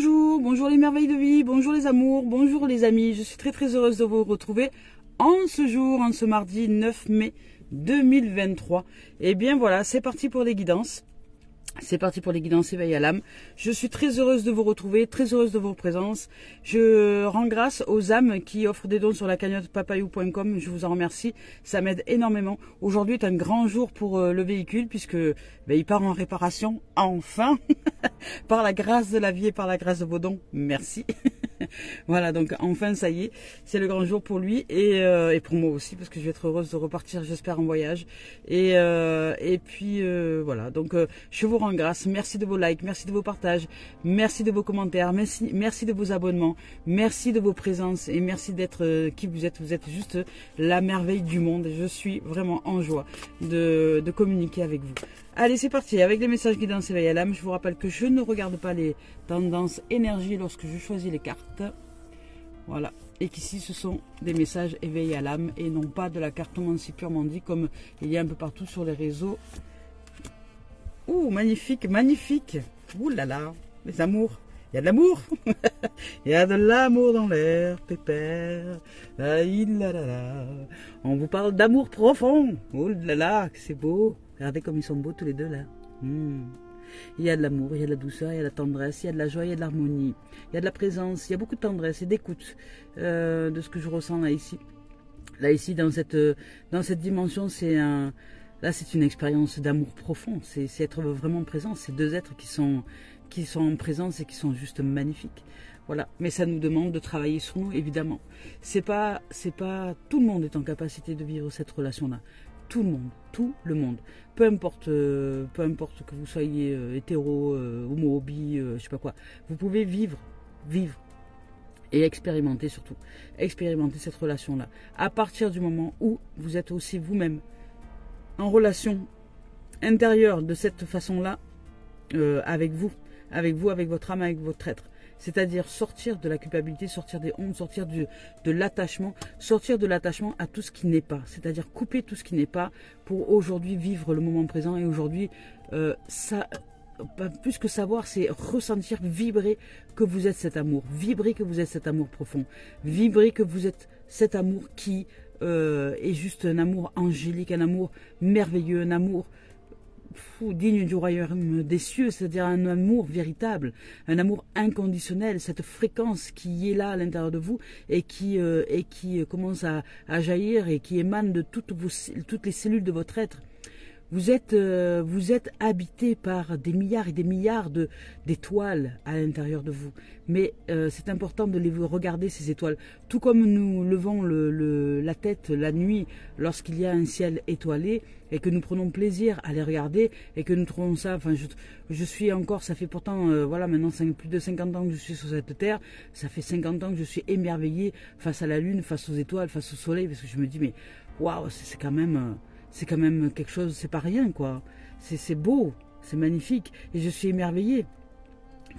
Bonjour, bonjour les merveilles de vie, bonjour les amours, bonjour les amis. Je suis très heureuse de vous retrouver en ce mardi 9 mai 2023. Et bien voilà, c'est parti pour les guidances. C'est parti pour les guidances éveil à l'âme. Je suis très heureuse de vous retrouver, très heureuse de vos présences. Je rends grâce aux âmes qui offrent des dons sur la cagnotte papayou.com. Je vous en remercie, ça m'aide énormément. Aujourd'hui est un grand jour pour le véhicule puisque il part en réparation, enfin, par la grâce de la vie et par la grâce de vos dons. Merci. Voilà, donc enfin ça y est, c'est le grand jour pour lui et pour moi aussi parce que je vais être heureuse de repartir, j'espère, en voyage. Et puis voilà, donc je vous rends grâce. Merci de vos likes, merci de vos partages, merci de vos commentaires, merci de vos abonnements, merci de vos présences et merci d'être qui vous êtes. Vous êtes juste la merveille du monde. Je suis vraiment en joie de communiquer avec vous. Allez, c'est parti avec les messages guidance éveil à l'âme. Je vous rappelle que je ne regarde pas les tendances énergie lorsque je choisis les cartes. Voilà. Et qu'ici, ce sont des messages éveil à l'âme et non pas de la cartomancie purement dit comme il y a un peu partout sur les réseaux. Ouh, magnifique, magnifique. Ouh là là, les amours. Il y a de l'amour. Il y a de l'amour dans l'air, pépère. On vous parle d'amour profond. Oh là là, c'est beau. Regardez comme ils sont beaux tous les deux là. Il y a de l'amour, il y a de la douceur, il y a de la tendresse, il y a de la joie, il y a de l'harmonie. Il y a de la présence, il y a beaucoup de tendresse et d'écoute de ce que je ressens là ici. Là ici, dans cette dimension, c'est une expérience d'amour profond. C'est être vraiment présent. C'est deux êtres qui sont en présence et qui sont juste magnifiques. Voilà. Mais ça nous demande de travailler sur nous, évidemment. C'est pas tout le monde est en capacité de vivre cette relation-là. Tout le monde. Peu importe que vous soyez hétéro, homo, bi, je sais pas quoi. Vous pouvez vivre et expérimenter surtout. Expérimenter cette relation-là. À partir du moment où vous êtes aussi vous-même en relation intérieure de cette façon-là, avec votre âme, avec votre être. C'est-à-dire sortir de la culpabilité, sortir des hontes, sortir de l'attachement à tout ce qui n'est pas. C'est-à-dire couper tout ce qui n'est pas pour aujourd'hui vivre le moment présent. Et aujourd'hui, plus que savoir, c'est ressentir, vibrer que vous êtes cet amour. Vibrer que vous êtes cet amour profond. Vibrer que vous êtes cet amour qui est juste un amour angélique, un amour merveilleux, un amour digne du royaume des cieux, c'est-à-dire un amour véritable, un amour inconditionnel, cette fréquence qui est là à l'intérieur de vous et qui commence à jaillir et qui émane de toutes les cellules de votre être. Vous êtes habité par des milliards et des milliards d'étoiles à l'intérieur de vous. Mais c'est important de les regarder, ces étoiles. Tout comme nous levons la tête la nuit lorsqu'il y a un ciel étoilé et que nous prenons plaisir à les regarder et que nous trouvons ça... Enfin, je suis encore... Ça fait pourtant, voilà, maintenant plus de 50 ans que je suis sur cette terre. Ça fait 50 ans que je suis émerveillée face à la lune, face aux étoiles, face au soleil. Parce que je me dis, mais waouh, c'est quand même quelque chose, c'est pas rien quoi. C'est beau, c'est magnifique. Et je suis émerveillée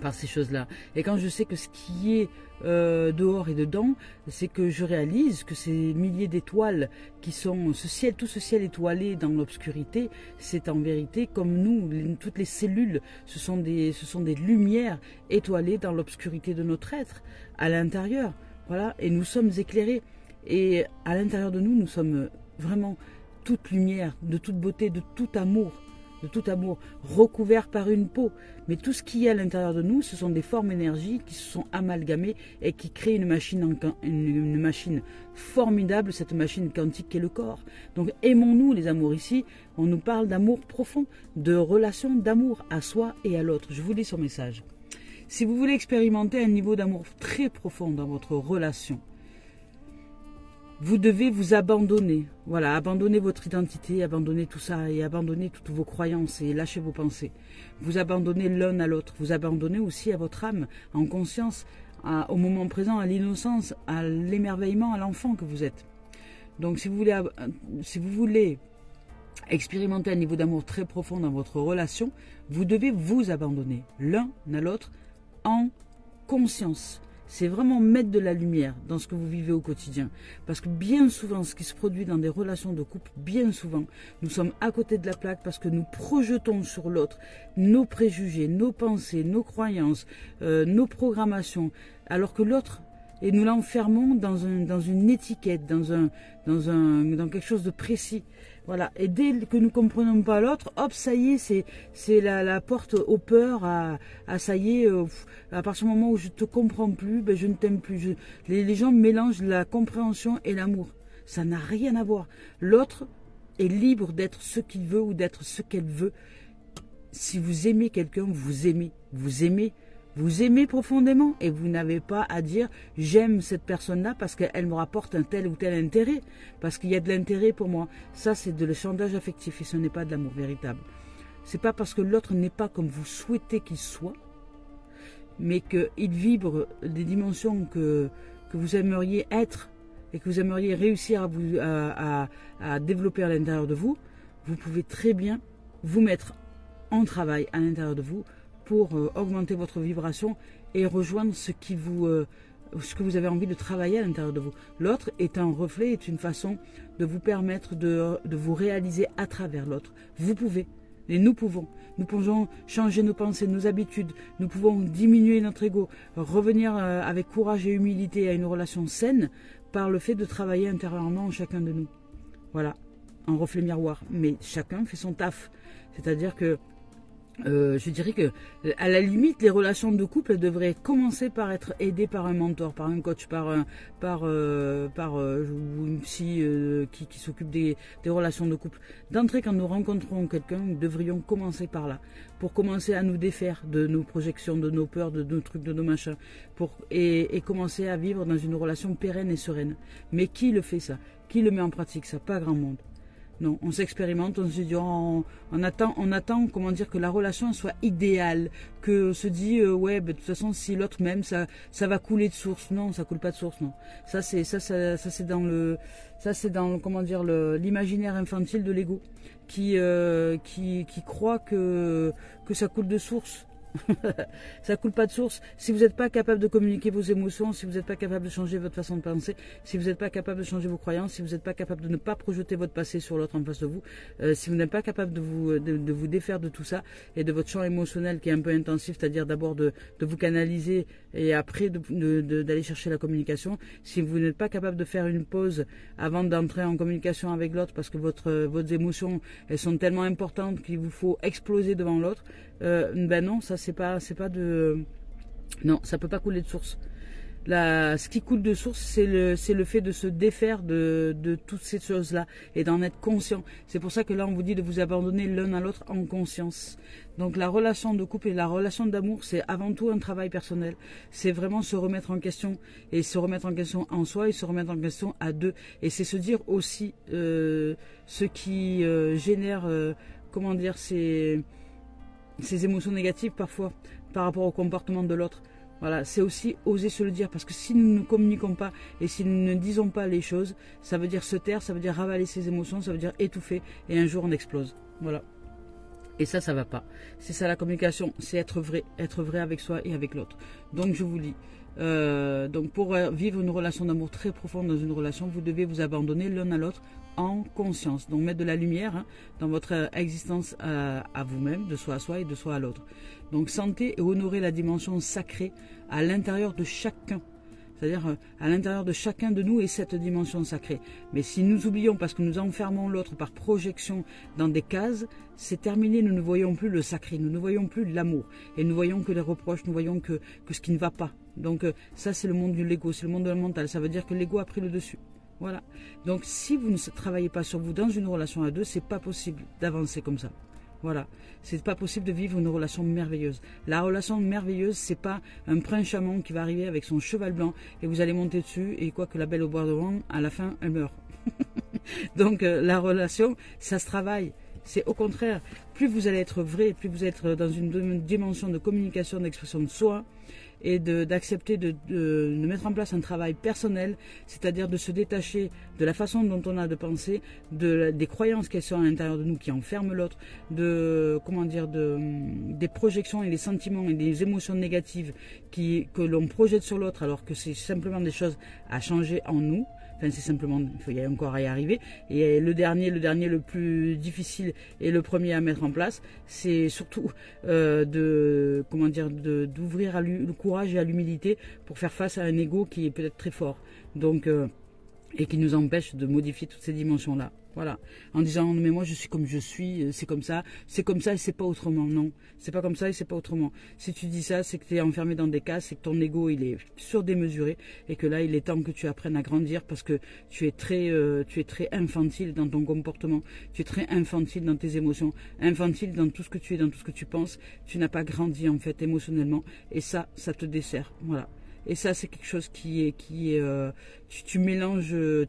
par ces choses-là. Et quand je sais que ce qui est dehors et dedans, c'est que je réalise que ces milliers d'étoiles qui sont tout ce ciel étoilé dans l'obscurité, c'est en vérité comme nous, toutes les cellules, ce sont des lumières étoilées dans l'obscurité de notre être, à l'intérieur. Voilà, et nous sommes éclairés. Et à l'intérieur de nous, nous sommes vraiment toute lumière, de toute beauté, de tout amour, recouvert par une peau. Mais tout ce qui est à l'intérieur de nous, ce sont des formes énergie qui se sont amalgamées et qui créent une machine formidable, cette machine quantique qu'est le corps. Donc aimons-nous les amours ici, on nous parle d'amour profond, de relation d'amour à soi et à l'autre. Je vous lis son message. Si vous voulez expérimenter un niveau d'amour très profond dans votre relation, vous devez vous abandonner, voilà, abandonner votre identité, abandonner tout ça et abandonner toutes vos croyances et lâcher vos pensées. Vous abandonnez l'un à l'autre, vous abandonnez aussi à votre âme, en conscience, au moment présent, à l'innocence, à l'émerveillement, à l'enfant que vous êtes. Donc si vous voulez expérimenter un niveau d'amour très profond dans votre relation, vous devez vous abandonner l'un à l'autre en conscience. c'est vraiment mettre de la lumière dans ce que vous vivez au quotidien. Parce que bien souvent, ce qui se produit dans des relations de couple, bien souvent, nous sommes à côté de la plaque parce que nous projetons sur l'autre nos préjugés, nos pensées, nos croyances, nos programmations, alors que l'autre, et nous l'enfermons dans une étiquette, dans quelque chose de précis. Voilà. Et dès que nous ne comprenons pas l'autre, hop, ça y est, c'est la porte aux peurs, ça y est, à partir du moment où je te comprends plus, ben, je ne t'aime plus. Les gens mélangent la compréhension et l'amour. Ça n'a rien à voir. L'autre est libre d'être ce qu'il veut ou d'être ce qu'elle veut. Si vous aimez quelqu'un, vous aimez. Vous aimez profondément et vous n'avez pas à dire « j'aime cette personne-là parce qu'elle me rapporte un tel ou tel intérêt, parce qu'il y a de l'intérêt pour moi ». Ça, c'est de l'échange affectif et ce n'est pas de l'amour véritable. C'est pas parce que l'autre n'est pas comme vous souhaitez qu'il soit, mais qu'il vibre des dimensions que vous aimeriez être et que vous aimeriez réussir à développer à l'intérieur de vous. Vous pouvez très bien vous mettre en travail à l'intérieur de vous pour augmenter votre vibration et rejoindre ce que vous avez envie de travailler à l'intérieur de vous. L'autre est un reflet, est une façon de vous permettre de vous réaliser à travers l'autre. Vous pouvez, et nous pouvons. Nous pouvons changer nos pensées, nos habitudes, nous pouvons diminuer notre ego, revenir avec courage et humilité à une relation saine par le fait de travailler intérieurement en chacun de nous. Voilà, un reflet miroir. Mais chacun fait son taf. C'est-à-dire que je dirais que, à la limite, les relations de couple devraient commencer par être aidées par un mentor, par un coach, par une psy qui s'occupe des relations de couple. D'entrée, quand nous rencontrons quelqu'un, nous devrions commencer par là, pour commencer à nous défaire de nos projections, de nos peurs, de nos trucs, de nos machins, et commencer à vivre dans une relation pérenne et sereine. Mais qui le fait ça? Qui le met en pratique ça? Pas grand monde. Non, on s'expérimente, on se dit, on attend, comment dire, que la relation soit idéale, que se dit, ouais, ben, de toute façon, si l'autre m'aime, ça va couler de source. Non, ça coule pas de source, non. Ça c'est dans comment dire, l'imaginaire infantile de l'ego, qui croit que ça coule de source. Ça coule pas de source. Si vous n'êtes pas capable de communiquer vos émotions, si vous n'êtes pas capable de changer votre façon de penser, si vous n'êtes pas capable de changer vos croyances, si vous n'êtes pas capable de ne pas projeter votre passé sur l'autre en face de vous, si vous n'êtes pas capable de vous défaire de tout ça et de votre champ émotionnel qui est un peu intensif, c'est-à-dire d'abord de vous canaliser et après d'aller chercher la communication, si vous n'êtes pas capable de faire une pause avant d'entrer en communication avec l'autre parce que vos émotions elles sont tellement importantes qu'il vous faut exploser devant l'autre, ben non, ça non, ça peut pas couler de source. Ce qui coule de source, c'est le fait de se défaire de toutes ces choses-là et d'en être conscient. C'est pour ça que là, on vous dit de vous abandonner l'un à l'autre en conscience. Donc la relation de couple et la relation d'amour, c'est avant tout un travail personnel. C'est vraiment se remettre en question et se remettre en question en soi et se remettre en question à deux. Et c'est se dire aussi ce qui génère, comment dire, ces émotions négatives parfois par rapport au comportement de l'autre. Voilà, c'est aussi oser se le dire, parce que si nous ne communiquons pas et si nous ne disons pas les choses, ça veut dire se taire, ça veut dire ravaler ses émotions, ça veut dire étouffer, et un jour on explose. Voilà. Et ça va pas. C'est ça la communication, c'est être vrai avec soi et avec l'autre. Donc je vous dis, donc pour vivre une relation d'amour très profonde dans une relation, vous devez vous abandonner l'un à l'autre en conscience. Donc mettre de la lumière dans votre existence à vous-même, de soi à soi et de soi à l'autre. Donc sentez et honorez la dimension sacrée à l'intérieur de chacun. C'est-à-dire à l'intérieur de chacun de nous est cette dimension sacrée. Mais si nous oublions parce que nous enfermons l'autre par projection dans des cases, c'est terminé, nous ne voyons plus le sacré, nous ne voyons plus l'amour. Et nous voyons que les reproches, nous voyons que ce qui ne va pas. Donc ça c'est le monde de l'ego, c'est le monde de la mentale. Ça veut dire que l'ego a pris le dessus. Voilà. Donc si vous ne travaillez pas sur vous dans une relation à deux, c'est pas possible d'avancer comme ça. Voilà, c'est pas possible de vivre une relation merveilleuse. La relation merveilleuse, c'est pas un prince charmant qui va arriver avec son cheval blanc et vous allez monter dessus et quoi que la belle au bois dormant, à la fin, elle meurt. Donc la relation, ça se travaille. C'est au contraire, plus vous allez être vrai, plus vous allez être dans une dimension de communication, d'expression de soi et d'accepter de mettre en place un travail personnel, c'est-à-dire de se détacher de la façon dont on a de penser, des croyances qui sont à l'intérieur de nous qui enferment l'autre, des projections et des sentiments et des émotions négatives que l'on projette sur l'autre alors que c'est simplement des choses à changer en nous. Enfin, c'est simplement, il y a encore à y arriver. Et le dernier, le plus difficile et le premier à mettre en place, c'est surtout d'ouvrir le courage et à l'humilité pour faire face à un ego qui est peut-être très fort. Donc, et qui nous empêche de modifier toutes ces dimensions-là. Voilà, en disant mais moi je suis comme je suis, c'est comme ça et c'est pas autrement. Non, c'est pas comme ça et c'est pas autrement. Si tu dis ça, c'est que tu es enfermé dans des cases, c'est que ton ego il est surdémesuré et que là il est temps que tu apprennes à grandir parce que tu es très infantile dans ton comportement, tu es très infantile dans tes émotions, infantile dans tout ce que tu es, dans tout ce que tu penses. Tu n'as pas grandi en fait émotionnellement et ça te dessert. Voilà. Et ça, c'est quelque chose tu mélanges le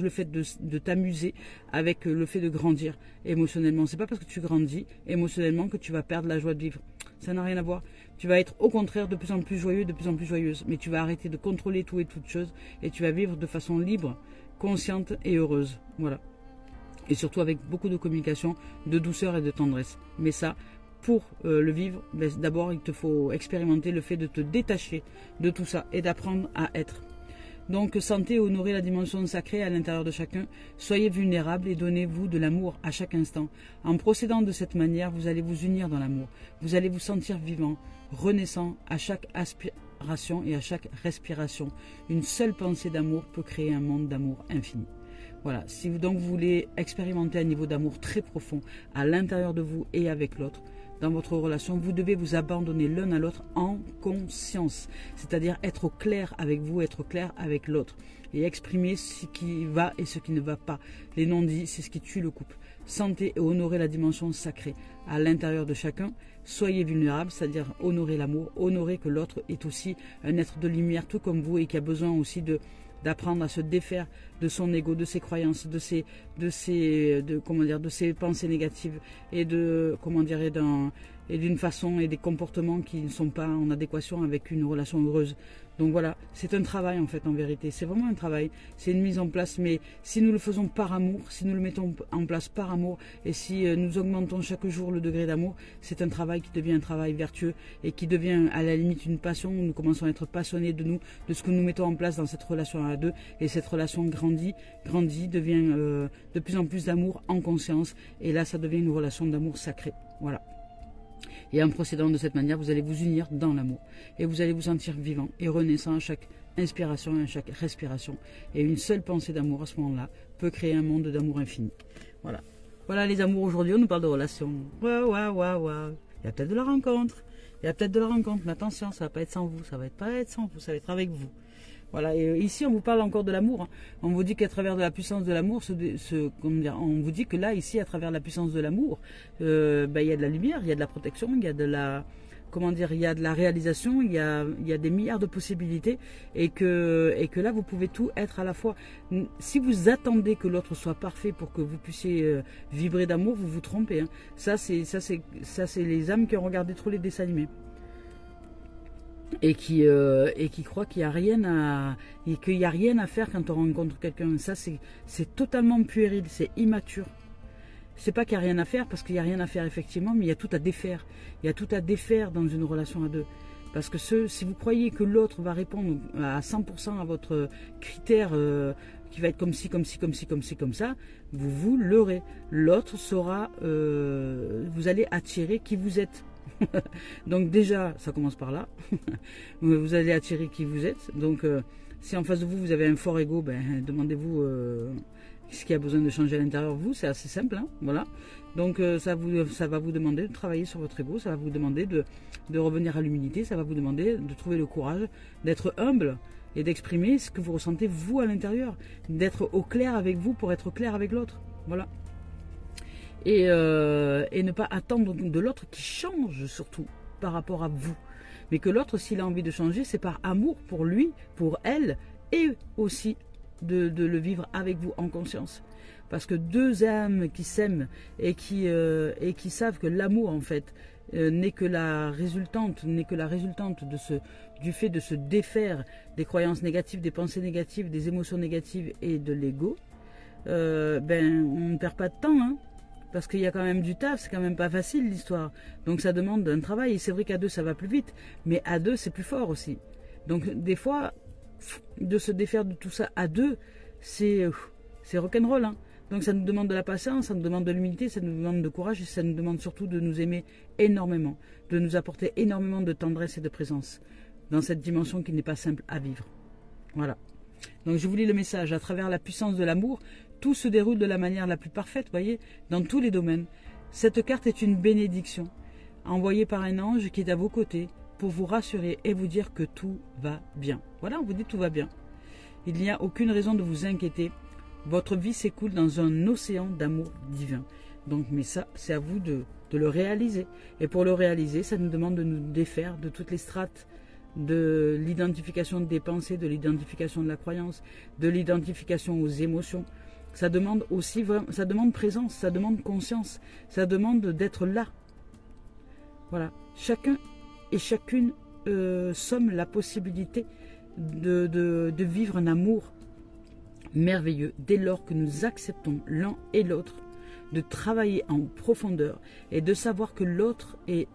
fait de t'amuser avec le fait de grandir émotionnellement. C'est pas parce que tu grandis émotionnellement que tu vas perdre la joie de vivre. Ça n'a rien à voir. Tu vas être au contraire de plus en plus joyeux, de plus en plus joyeuse. Mais tu vas arrêter de contrôler tout et toute chose et tu vas vivre de façon libre, consciente et heureuse. Voilà. Et surtout avec beaucoup de communication, de douceur et de tendresse. Mais ça, pour le vivre, d'abord il te faut expérimenter le fait de te détacher de tout ça et d'apprendre à être. Donc sentez et honorez la dimension sacrée à l'intérieur de chacun, soyez vulnérables et donnez-vous de l'amour à chaque instant. En procédant de cette manière, vous allez vous unir dans l'amour, vous allez vous sentir vivant, renaissant à chaque aspiration et à chaque respiration. Une seule pensée d'amour peut créer un monde d'amour infini. Voilà, si donc vous voulez expérimenter un niveau d'amour très profond à l'intérieur de vous et avec l'autre, dans votre relation, vous devez vous abandonner l'un à l'autre en conscience. C'est-à-dire être au clair avec vous, être au clair avec l'autre. Et exprimer ce qui va et ce qui ne va pas. Les non-dits, c'est ce qui tue le couple. Sentez et honorez la dimension sacrée à l'intérieur de chacun. Soyez vulnérables, c'est-à-dire honorez l'amour, honorez que l'autre est aussi un être de lumière tout comme vous et qui a besoin aussi d'apprendre à se défaire de son ego, de ses croyances, de ses pensées négatives et d'une façon et des comportements qui ne sont pas en adéquation avec une relation heureuse. Donc voilà, c'est un travail en fait en vérité, c'est vraiment un travail, c'est une mise en place, mais si nous le faisons par amour, si nous le mettons en place par amour et si nous augmentons chaque jour le degré d'amour, c'est un travail qui devient un travail vertueux et qui devient à la limite une passion où nous commençons à être passionnés de nous, de ce que nous mettons en place dans cette relation à deux et cette relation grandit, devient de plus en plus d'amour en conscience et là ça devient une relation d'amour sacrée, voilà. Et en procédant de cette manière, vous allez vous unir dans l'amour. Et vous allez vous sentir vivant et renaissant à chaque inspiration et à chaque respiration. Et une seule pensée d'amour à ce moment-là peut créer un monde d'amour infini. Voilà. Voilà les amours, aujourd'hui on nous parle de relations. Waouh. Il y a peut-être de la rencontre. Mais attention, ça va pas être sans vous. Ça va être avec vous. Voilà, et ici on vous parle encore de l'amour. On vous dit qu'à travers de la puissance de l'amour, on vous dit que là, ici, à travers la puissance de l'amour, il y a de la lumière, il y a de la protection, il y a de la, il y a de la réalisation, il y a des milliards de possibilités, et que là vous pouvez tout être à la fois. Si vous attendez que l'autre soit parfait pour que vous puissiez vibrer d'amour, vous vous trompez. Hein. Ça c'est les âmes qui ont regardé trop les dessins animés. Et qui croit qu'il n'y a rien à faire quand on rencontre quelqu'un. Ça c'est totalement puéril, c'est immature. C'est pas qu'il n'y a rien à faire, parce qu'il n'y a rien à faire effectivement, mais il y a tout à défaire. Il y a tout à défaire dans une relation à deux. Parce que si vous croyez que l'autre va répondre à 100% à votre critère qui va être comme ça, vous leurrez. L'autre saura, vous allez attirer qui vous êtes. Donc déjà, ça commence par là. Vous allez attirer qui vous êtes. Donc si en face de vous, vous avez un fort ego, demandez-vous ce qui a besoin de changer à l'intérieur de vous. C'est assez simple, hein, voilà. Donc ça va vous demander de travailler sur votre ego, ça va vous demander de revenir à l'humilité, ça va vous demander de trouver le courage, d'être humble et d'exprimer ce que vous ressentez vous à l'intérieur, d'être au clair avec vous pour être au clair avec l'autre. Voilà. Et ne pas attendre de l'autre qui change surtout par rapport à vous. Mais que l'autre, s'il a envie de changer, c'est par amour pour lui, pour elle, et aussi de le vivre avec vous en conscience. Parce que deux âmes qui s'aiment et qui savent que l'amour, en fait, n'est que la résultante, du fait de se défaire des croyances négatives, des pensées négatives, des émotions négatives et de l'ego, on ne perd pas de temps, hein, parce qu'il y a quand même du taf, c'est quand même pas facile l'histoire. Donc ça demande un travail, et c'est vrai qu'à deux ça va plus vite, mais à deux c'est plus fort aussi. Donc des fois, de se défaire de tout ça à deux, c'est rock'n'roll, hein. Donc ça nous demande de la patience, ça nous demande de l'humilité, ça nous demande de courage et ça nous demande surtout de nous aimer énormément, de nous apporter énormément de tendresse et de présence dans cette dimension qui n'est pas simple à vivre. Voilà. Donc je vous lis le message. À travers la puissance de l'amour, tout se déroule de la manière la plus parfaite, voyez, dans tous les domaines. Cette carte est une bénédiction, envoyée par un ange qui est à vos côtés pour vous rassurer et vous dire que tout va bien. Voilà, on vous dit tout va bien. Il n'y a aucune raison de vous inquiéter. Votre vie s'écoule dans un océan d'amour divin. Donc, mais ça, c'est à vous de le réaliser. Et pour le réaliser, ça nous demande de nous défaire de toutes les strates, de l'identification des pensées, de l'identification de la croyance, de l'identification aux émotions. Ça demande aussi, ça demande présence, ça demande conscience, ça demande d'être là. Voilà. Chacun et chacune sommes la possibilité de vivre un amour merveilleux dès lors que nous acceptons l'un et l'autre, de travailler en profondeur et de savoir que l'autre est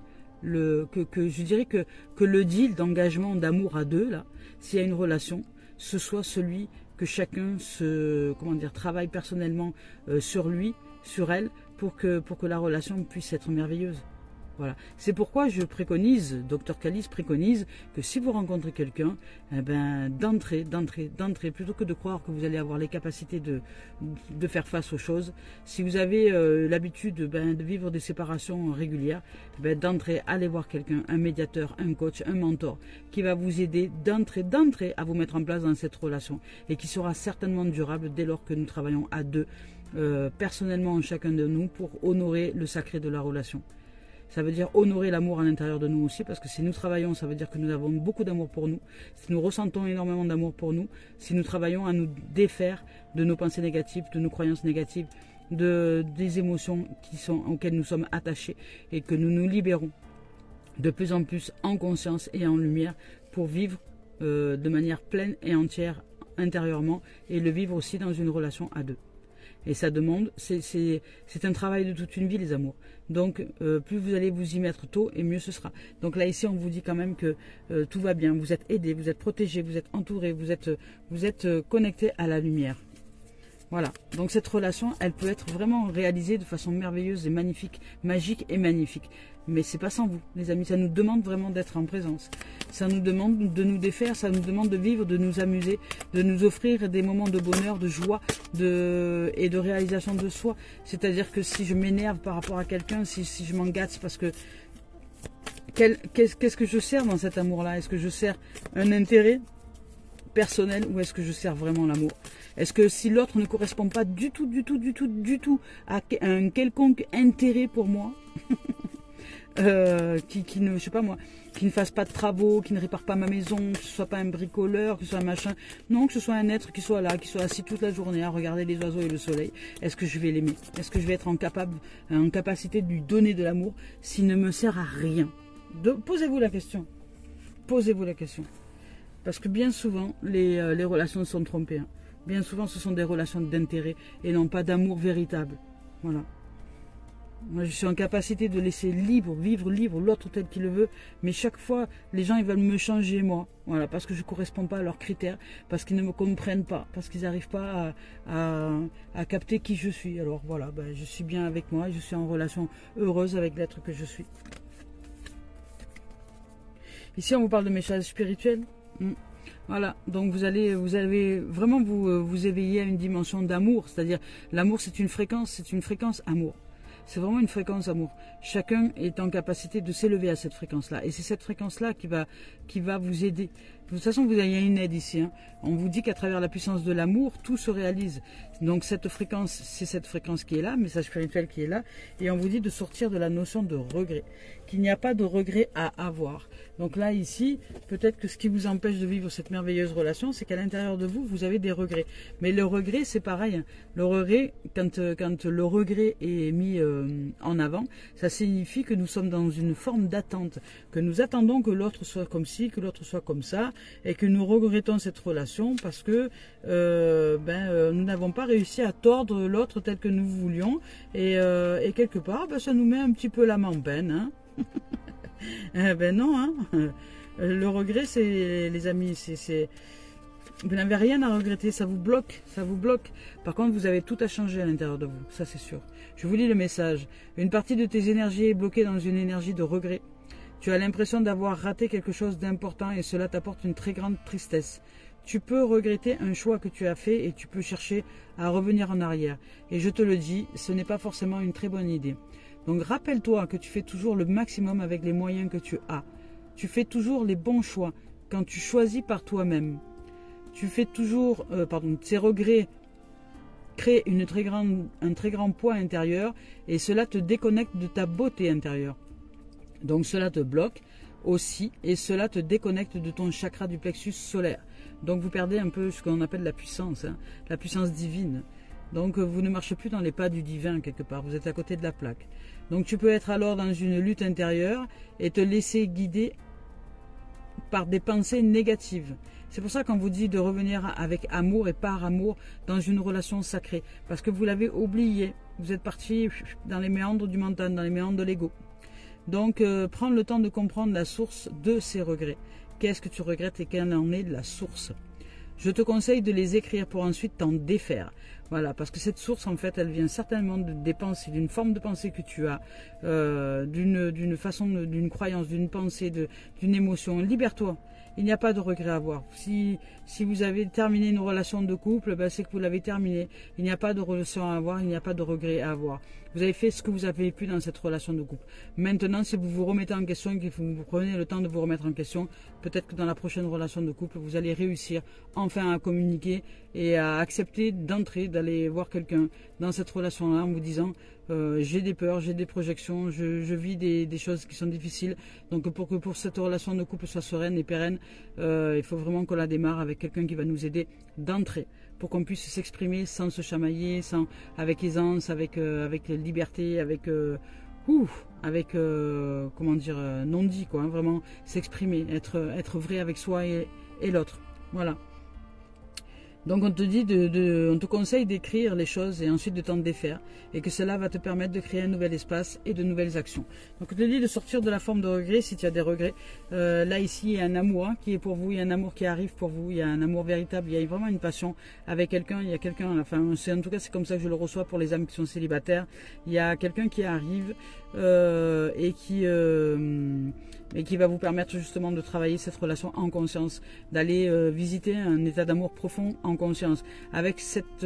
je dirais que le deal d'engagement d'amour à deux, là, s'il y a une relation, ce soit celui que chacun travaille personnellement sur lui, sur elle, pour que la relation puisse être merveilleuse. Voilà. C'est pourquoi je préconise, Dr Calice préconise, que si vous rencontrez quelqu'un, d'entrer, plutôt que de croire que vous allez avoir les capacités de faire face aux choses, si vous avez l'habitude de vivre des séparations régulières, d'entrer, aller voir quelqu'un, un médiateur, un coach, un mentor, qui va vous aider d'entrer à vous mettre en place dans cette relation, et qui sera certainement durable dès lors que nous travaillons à deux, personnellement chacun de nous, pour honorer le sacré de la relation. Ça veut dire honorer l'amour à l'intérieur de nous aussi, parce que si nous travaillons, ça veut dire que nous avons beaucoup d'amour pour nous. Si nous ressentons énormément d'amour pour nous, si nous travaillons à nous défaire de nos pensées négatives, de nos croyances négatives, des émotions auxquelles nous sommes attachés, et que nous nous libérons de plus en plus en conscience et en lumière pour vivre de manière pleine et entière intérieurement, et le vivre aussi dans une relation à deux. Et ça demande, c'est un travail de toute une vie, les amours. Donc, plus vous allez vous y mettre tôt, et mieux ce sera. Donc là, ici, on vous dit quand même que tout va bien. Vous êtes aidé, vous êtes protégé, vous êtes entouré, vous êtes connecté à la lumière. Voilà. Donc cette relation, elle peut être vraiment réalisée de façon merveilleuse et magnifique, magique et magnifique. Mais c'est pas sans vous, les amis. Ça nous demande vraiment d'être en présence. Ça nous demande de nous défaire, ça nous demande de vivre, de nous amuser, de nous offrir des moments de bonheur, de joie et de réalisation de soi. C'est-à-dire que si je m'énerve par rapport à quelqu'un, si je m'engage, c'est parce que qu'est-ce que je sers dans cet amour-là? Est-ce que je sers un intérêt personnel ou est-ce que je sers vraiment l'amour? Est-ce que si l'autre ne correspond pas du tout à un quelconque intérêt pour moi, qui ne fasse pas de travaux, qui ne répare pas ma maison, que ce soit pas un bricoleur, que ce soit un machin, non, que ce soit un être qui soit là, qui soit assis toute la journée à regarder les oiseaux et le soleil, est-ce que je vais l'aimer? Est-ce que je vais être en capacité de lui donner de l'amour s'il ne me sert à rien? Posez-vous la question. Posez-vous la question. Parce que bien souvent, les relations sont trompées. Hein. Bien souvent, ce sont des relations d'intérêt et non pas d'amour véritable. Voilà. Moi, je suis en capacité de laisser vivre libre, l'autre tel qu'il le veut. Mais chaque fois, les gens, ils veulent me changer, moi. Voilà, parce que je ne corresponds pas à leurs critères, parce qu'ils ne me comprennent pas, parce qu'ils n'arrivent pas à capter qui je suis. Alors voilà, je suis bien avec moi, je suis en relation heureuse avec l'être que je suis. Ici, on vous parle de messages spirituels. Voilà, donc vous allez vraiment vous éveiller à une dimension d'amour, c'est-à-dire l'amour c'est une fréquence amour. C'est vraiment une fréquence amour. Chacun est en capacité de s'élever à cette fréquence-là. Et c'est cette fréquence-là qui va vous aider. De toute façon, vous avez une aide ici. Hein. On vous dit qu'à travers la puissance de l'amour, tout se réalise. Donc cette fréquence, c'est cette fréquence qui est là, message spirituel qui est là. Et on vous dit de sortir de la notion de regret. Qu'il n'y a pas de regret à avoir. Donc là, ici, peut-être que ce qui vous empêche de vivre cette merveilleuse relation, c'est qu'à l'intérieur de vous, vous avez des regrets. Mais le regret, c'est pareil. Hein. Le regret, quand le regret est mis en avant, ça signifie que nous sommes dans une forme d'attente. Que nous attendons que l'autre soit comme ci, que l'autre soit comme ça. Et que nous regrettons cette relation parce que nous n'avons pas réussi à tordre l'autre tel que nous voulions. Et quelque part, ça nous met un petit peu l'âme en peine. Hein. Non, hein. Le regret, c'est, les amis, vous n'avez rien à regretter, ça vous bloque, ça vous bloque. Par contre, vous avez tout à changer à l'intérieur de vous, ça c'est sûr. Je vous lis le message. Une partie de tes énergies est bloquée dans une énergie de regret. Tu as l'impression d'avoir raté quelque chose d'important et cela t'apporte une très grande tristesse. Tu peux regretter un choix que tu as fait et tu peux chercher à revenir en arrière. Et je te le dis, ce n'est pas forcément une très bonne idée. Donc rappelle-toi que tu fais toujours le maximum avec les moyens que tu as. Tu fais toujours les bons choix quand tu choisis par toi-même. Tu fais toujours, ces regrets créent un très grand poids intérieur et cela te déconnecte de ta beauté intérieure. Donc cela te bloque aussi et cela te déconnecte de ton chakra du plexus solaire. Donc vous perdez un peu ce qu'on appelle la puissance, hein, la puissance divine. Donc vous ne marchez plus dans les pas du divin quelque part, vous êtes à côté de la plaque. Donc tu peux être alors dans une lutte intérieure et te laisser guider par des pensées négatives. C'est pour ça qu'on vous dit de revenir avec amour et par amour dans une relation sacrée. Parce que vous l'avez oublié, vous êtes parti dans les méandres du mental, dans les méandres de l'ego. Donc prendre le temps de comprendre la source de ces regrets. Qu'est-ce que tu regrettes et quelle en est la source? Je te conseille de les écrire pour ensuite t'en défaire. Voilà, parce que cette source, en fait, elle vient certainement des pensées, d'une forme de pensée que tu as, d'une façon, d'une croyance, d'une pensée, d'une émotion. Libère-toi. Il n'y a pas de regret à avoir. Si vous avez terminé une relation de couple, c'est que vous l'avez terminée. Il n'y a pas de relation à avoir, il n'y a pas de regret à avoir. Vous avez fait ce que vous avez pu dans cette relation de couple. Maintenant, si vous vous remettez en question et que vous prenez le temps de vous remettre en question, peut-être que dans la prochaine relation de couple, vous allez réussir enfin à communiquer et à accepter d'entrer, d'aller voir quelqu'un dans cette relation-là en vous disant j'ai des peurs, j'ai des projections, je vis des choses qui sont difficiles. Donc pour cette relation de couple soit sereine et pérenne, il faut vraiment qu'on la démarre avec quelqu'un qui va nous aider d'entrer pour qu'on puisse s'exprimer sans se chamailler, avec aisance, avec liberté, avec non dit quoi, hein, vraiment s'exprimer, être vrai avec soi et l'autre. Voilà. Donc on te dit on te conseille d'écrire les choses et ensuite de t'en défaire et que cela va te permettre de créer un nouvel espace et de nouvelles actions. Donc on te dit de sortir de la forme de regret si tu as des regrets. Là ici il y a un amour qui est pour vous, il y a un amour qui arrive pour vous, il y a un amour véritable, il y a vraiment une passion avec quelqu'un, il y a quelqu'un, enfin en tout cas c'est comme ça que je le reçois pour les âmes qui sont célibataires. Il y a quelqu'un qui arrive et qui va vous permettre justement de travailler cette relation en conscience, d'aller visiter un état d'amour profond en conscience. Avec cet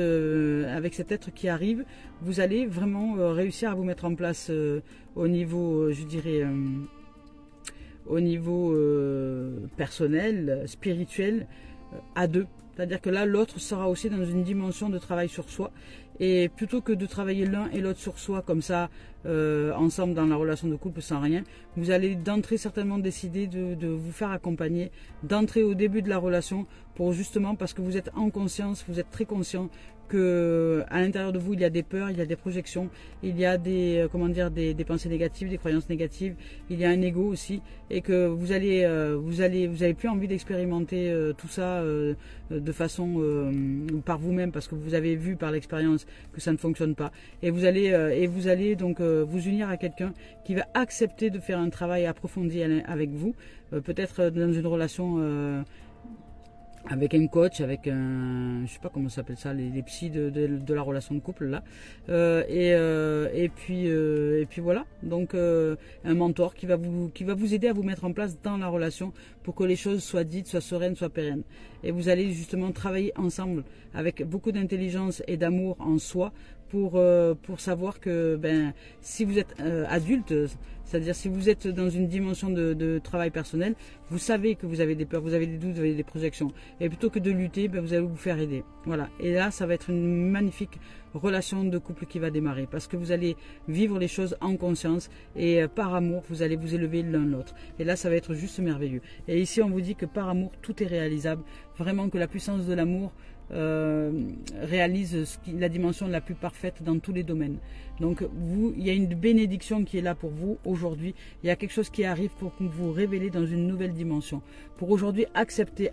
être qui arrive, vous allez vraiment réussir à vous mettre en place au niveau, je dirais, au niveau personnel, spirituel, à deux. C'est-à-dire que là, l'autre sera aussi dans une dimension de travail sur soi. Et plutôt que de travailler l'un et l'autre sur soi, comme ça, ensemble dans la relation de couple sans rien, vous allez d'entrée certainement décider de vous faire accompagner, d'entrer au début de la relation pour justement, parce que vous êtes en conscience, vous êtes très conscient que à l'intérieur de vous il y a des peurs, il y a des projections, il y a des pensées négatives, des croyances négatives, il y a un ego aussi, et que vous avez plus envie d'expérimenter tout ça de façon par vous-même, parce que vous avez vu par l'expérience que ça ne fonctionne pas, et vous allez donc vous unir à quelqu'un qui va accepter de faire un travail approfondi avec vous, peut-être dans une relation avec un coach, avec un, je sais pas comment ça s'appelle ça, les psys de la relation de couple là, et puis voilà. Donc un mentor qui va vous aider à vous mettre en place dans la relation pour que les choses soient dites, soient sereines, soient pérennes. Et vous allez justement travailler ensemble avec beaucoup d'intelligence et d'amour en soi pour savoir que si vous êtes adulte, C'est-à-dire si vous êtes dans une dimension de travail personnel, vous savez que vous avez des peurs, vous avez des doutes, vous avez des projections. Et plutôt que de lutter, ben, vous allez vous faire aider. Voilà. Et là, ça va être une magnifique relation de couple qui va démarrer. Parce que vous allez vivre les choses en conscience et par amour, vous allez vous élever l'un l'autre. Et là, ça va être juste merveilleux. Et ici, on vous dit que par amour, tout est réalisable. Vraiment que la puissance de l'amour réalise la dimension la plus parfaite dans tous les domaines. Donc vous, il y a une bénédiction qui est là pour vous aujourd'hui. Il y a quelque chose qui arrive pour vous révéler dans une nouvelle dimension. Pour aujourd'hui accepter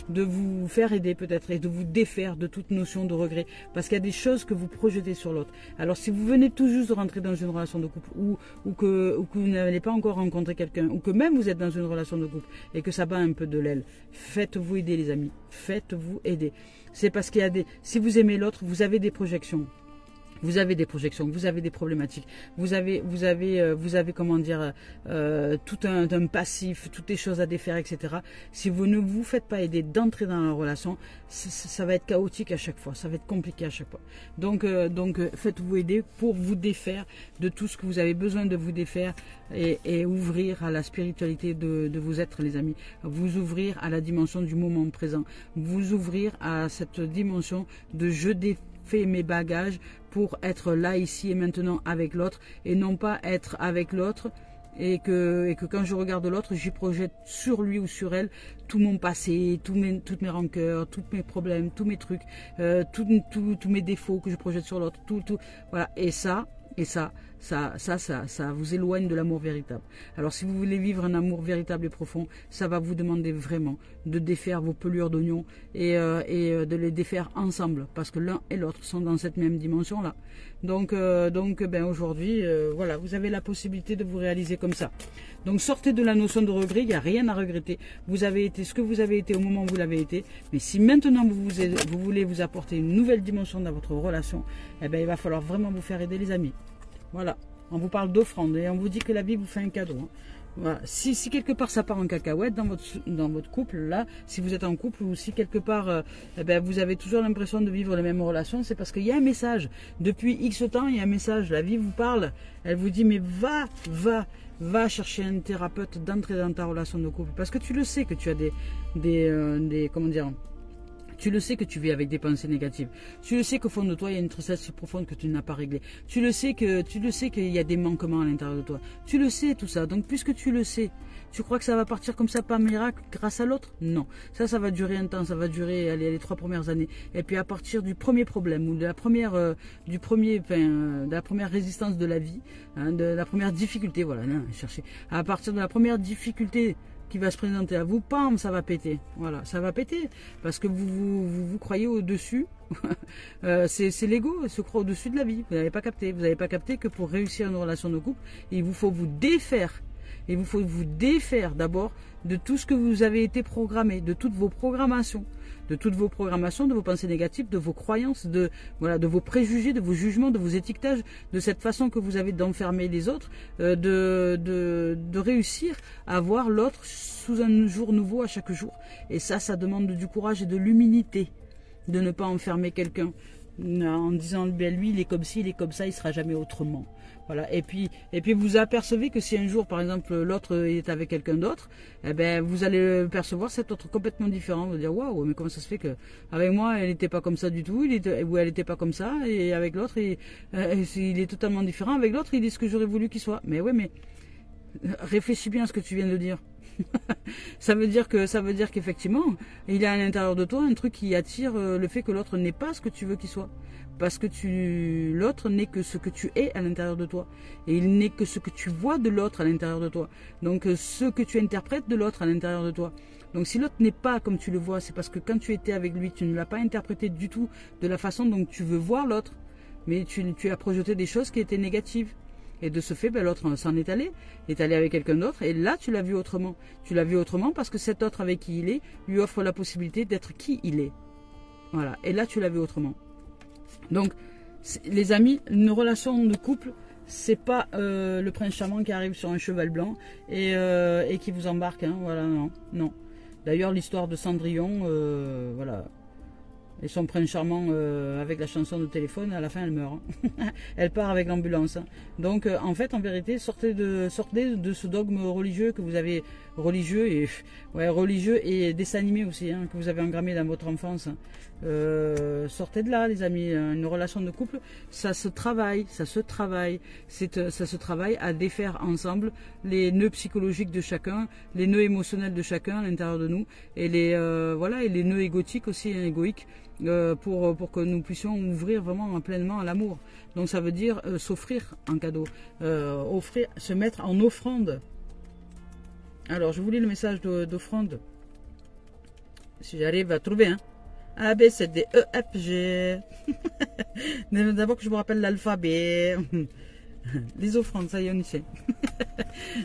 de vous faire aider peut-être et de vous défaire de toute notion de regret, parce qu'il y a des choses que vous projetez sur l'autre. Alors si vous venez tout juste de rentrer dans une relation de couple ou que vous n'avez pas encore rencontré quelqu'un, ou que même vous êtes dans une relation de couple et que ça bat un peu de l'aile, faites-vous aider les amis, faites-vous aider. C'est parce qu'il y a si vous aimez l'autre, vous avez des projections. Vous avez des projections, vous avez des problématiques, vous avez comment dire, tout un passif, toutes les choses à défaire, etc. Si vous ne vous faites pas aider d'entrer dans la relation, ça va être chaotique à chaque fois, ça va être compliqué à chaque fois. Donc faites-vous aider pour vous défaire de tout ce que vous avez besoin de vous défaire et ouvrir à la spiritualité de vous être, les amis. Vous ouvrir à la dimension du moment présent, vous ouvrir à cette dimension de je défais mes bagages pour être là, ici et maintenant avec l'autre, et non pas être avec l'autre et que quand je regarde l'autre, j'y projette sur lui ou sur elle tout mon passé, toutes mes rancœurs, tous mes problèmes, tous mes trucs, tous mes défauts que je projette sur l'autre, tout, voilà. Et ça vous éloigne de l'amour véritable. Alors si vous voulez vivre un amour véritable et profond, ça va vous demander vraiment de défaire vos pelures d'oignons et de les défaire ensemble, parce que l'un et l'autre sont dans cette même dimension-là. Donc ben aujourd'hui, voilà, vous avez la possibilité de vous réaliser comme ça. Donc sortez de la notion de regret, il n'y a rien à regretter. Vous avez été ce que vous avez été au moment où vous l'avez été. Mais si maintenant vous voulez vous apporter une nouvelle dimension dans votre relation, eh ben, il va falloir vraiment vous faire aider, les amis. Voilà, on vous parle d'offrande et on vous dit que la vie vous fait un cadeau. Hein. Voilà. Si quelque part ça part en cacahuète dans votre couple, là, si vous êtes en couple, ou si quelque part eh ben, vous avez toujours l'impression de vivre les mêmes relations, c'est parce qu'il y a un message. Depuis X temps, il y a un message. La vie vous parle, elle vous dit mais va chercher un thérapeute d'entrer dans ta relation de couple. Parce que tu le sais que tu as des comment dire, tu le sais que tu vis avec des pensées négatives. Tu le sais qu'au fond de toi, il y a une tristesse si profonde que tu n'as pas réglée. Tu le sais qu'il y a des manquements à l'intérieur de toi. Tu le sais tout ça. Donc puisque tu le sais, tu crois que ça va partir comme ça par miracle grâce à l'autre? Non. Ça va durer un temps. Ça va durer les 3 premières années. Et puis à partir du premier problème ou de la première résistance de la vie, hein, de la première difficulté, voilà, chercher. À partir de la première difficulté qui va se présenter à vous, pam, ça va péter. Voilà, ça va péter. Parce que vous croyez au-dessus. C'est l'ego, il se croit au-dessus de la vie. Vous n'avez pas capté. Vous n'avez pas capté que pour réussir une relation de couple, il vous faut vous défaire. Il vous faut vous défaire d'abord de tout ce que vous avez été programmé, de toutes vos programmations. De toutes vos programmations, de vos pensées négatives, de vos croyances, de vos préjugés, de vos jugements, de vos étiquetages, de cette façon que vous avez d'enfermer les autres, de réussir à voir l'autre sous un jour nouveau à chaque jour. Et ça demande du courage et de l'humilité, de ne pas enfermer quelqu'un en disant lui il est comme ci, il est comme ça, il sera jamais autrement. Voilà. Et puis vous apercevez que si un jour par exemple l'autre est avec quelqu'un d'autre, eh ben vous allez percevoir cet autre complètement différent. Vous allez dire waouh, mais comment ça se fait que avec moi elle n'était pas comme ça du tout, ou elle n'était pas comme ça, et avec l'autre il est totalement différent. Avec l'autre il est ce que j'aurais voulu qu'il soit. Mais ouais, mais réfléchis bien à ce que tu viens de dire. ça veut dire qu'effectivement il y a à l'intérieur de toi un truc qui attire le fait que l'autre n'est pas ce que tu veux qu'il soit, parce que l'autre n'est que ce que tu es à l'intérieur de toi, et il n'est que ce que tu vois de l'autre à l'intérieur de toi, donc ce que tu interprètes de l'autre à l'intérieur de toi. Donc si l'autre n'est pas comme tu le vois, c'est parce que quand tu étais avec lui, tu ne l'as pas interprété du tout de la façon dont tu veux voir l'autre, mais tu as projeté des choses qui étaient négatives. Et de ce fait, ben, l'autre s'en est allé avec quelqu'un d'autre, et là tu l'as vu autrement. Tu l'as vu autrement parce que cet autre avec qui il est lui offre la possibilité d'être qui il est. Voilà, et là tu l'as vu autrement. Donc, les amis, une relation de couple, c'est pas le prince charmant qui arrive sur un cheval blanc et qui vous embarque. Hein, voilà, non. D'ailleurs, l'histoire de Cendrillon, voilà. Et son prince charmant avec la chanson de téléphone, à la fin elle meurt. Elle part avec l'ambulance. Donc en fait, en vérité, sortez de ce dogme religieux que vous avez, religieux et dessin animé aussi, hein, que vous avez engrammé dans votre enfance. Sortez de là, les amis. Une relation de couple, ça se travaille. Ça se travaille à défaire ensemble les nœuds psychologiques de chacun, les nœuds émotionnels de chacun à l'intérieur de nous, et les nœuds égotiques aussi, hein, égoïques. Pour que nous puissions ouvrir vraiment pleinement à l'amour. Donc ça veut dire s'offrir en cadeau, offrir, se mettre en offrande. Alors je vous lis le message d'offrande, si j'arrive à trouver, hein. A, B, C, D, E, F, G. D'abord que je vous rappelle l'alphabet. Les offrandes, ça y est, on y sait.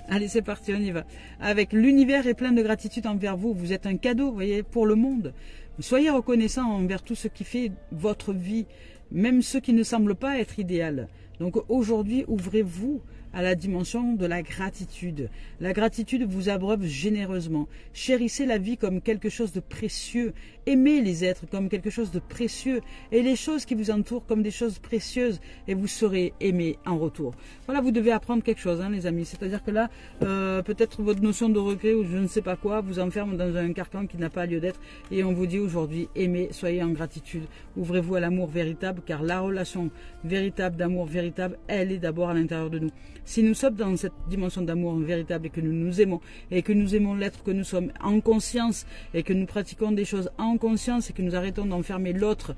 Allez, c'est parti, on y va. Avec l'univers est plein de gratitude envers vous. Vous êtes un cadeau, vous voyez, pour le monde. Soyez reconnaissant envers tout ce qui fait votre vie, même ce qui ne semble pas être idéal. Donc aujourd'hui, ouvrez-vous à la dimension de la gratitude. La gratitude vous abreuve généreusement. Chérissez la vie comme quelque chose de précieux. Aimez les êtres comme quelque chose de précieux. Et les choses qui vous entourent comme des choses précieuses. Et vous serez aimé en retour. Voilà, vous devez apprendre quelque chose, hein, les amis. C'est-à-dire que là, peut-être votre notion de regret ou je ne sais pas quoi vous enferme dans un carcan qui n'a pas lieu d'être. Et on vous dit aujourd'hui, aimez, soyez en gratitude. Ouvrez-vous à l'amour véritable, car la relation véritable, d'amour véritable, elle est d'abord à l'intérieur de nous. Si nous sommes dans cette dimension d'amour véritable et que nous nous aimons, et que nous aimons l'être que nous sommes en conscience, et que nous pratiquons des choses en conscience, et que nous arrêtons d'enfermer l'autre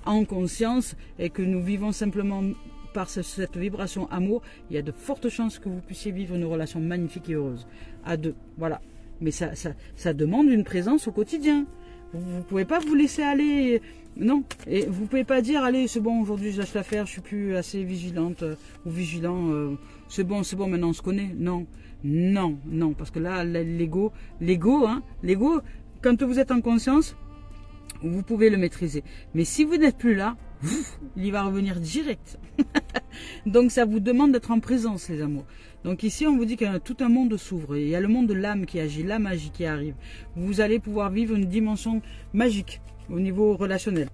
en conscience, et que nous vivons simplement par cette vibration amour, il y a de fortes chances que vous puissiez vivre une relation magnifique et heureuse. À deux, voilà. Mais ça demande une présence au quotidien. Vous ne pouvez pas vous laisser aller, non. Et vous ne pouvez pas dire, allez, c'est bon, aujourd'hui je lâche l'affaire, je suis plus assez vigilante ou vigilant, c'est bon, maintenant on se connaît. Non, non, non, parce que là, l'ego, quand vous êtes en conscience, vous pouvez le maîtriser. Mais si vous n'êtes plus là, il y va revenir direct. Donc ça vous demande d'être en présence, les amours. Donc ici, on vous dit que tout un monde s'ouvre. Il y a le monde de l'âme qui agit, la magie qui arrive. Vous allez pouvoir vivre une dimension magique au niveau relationnel,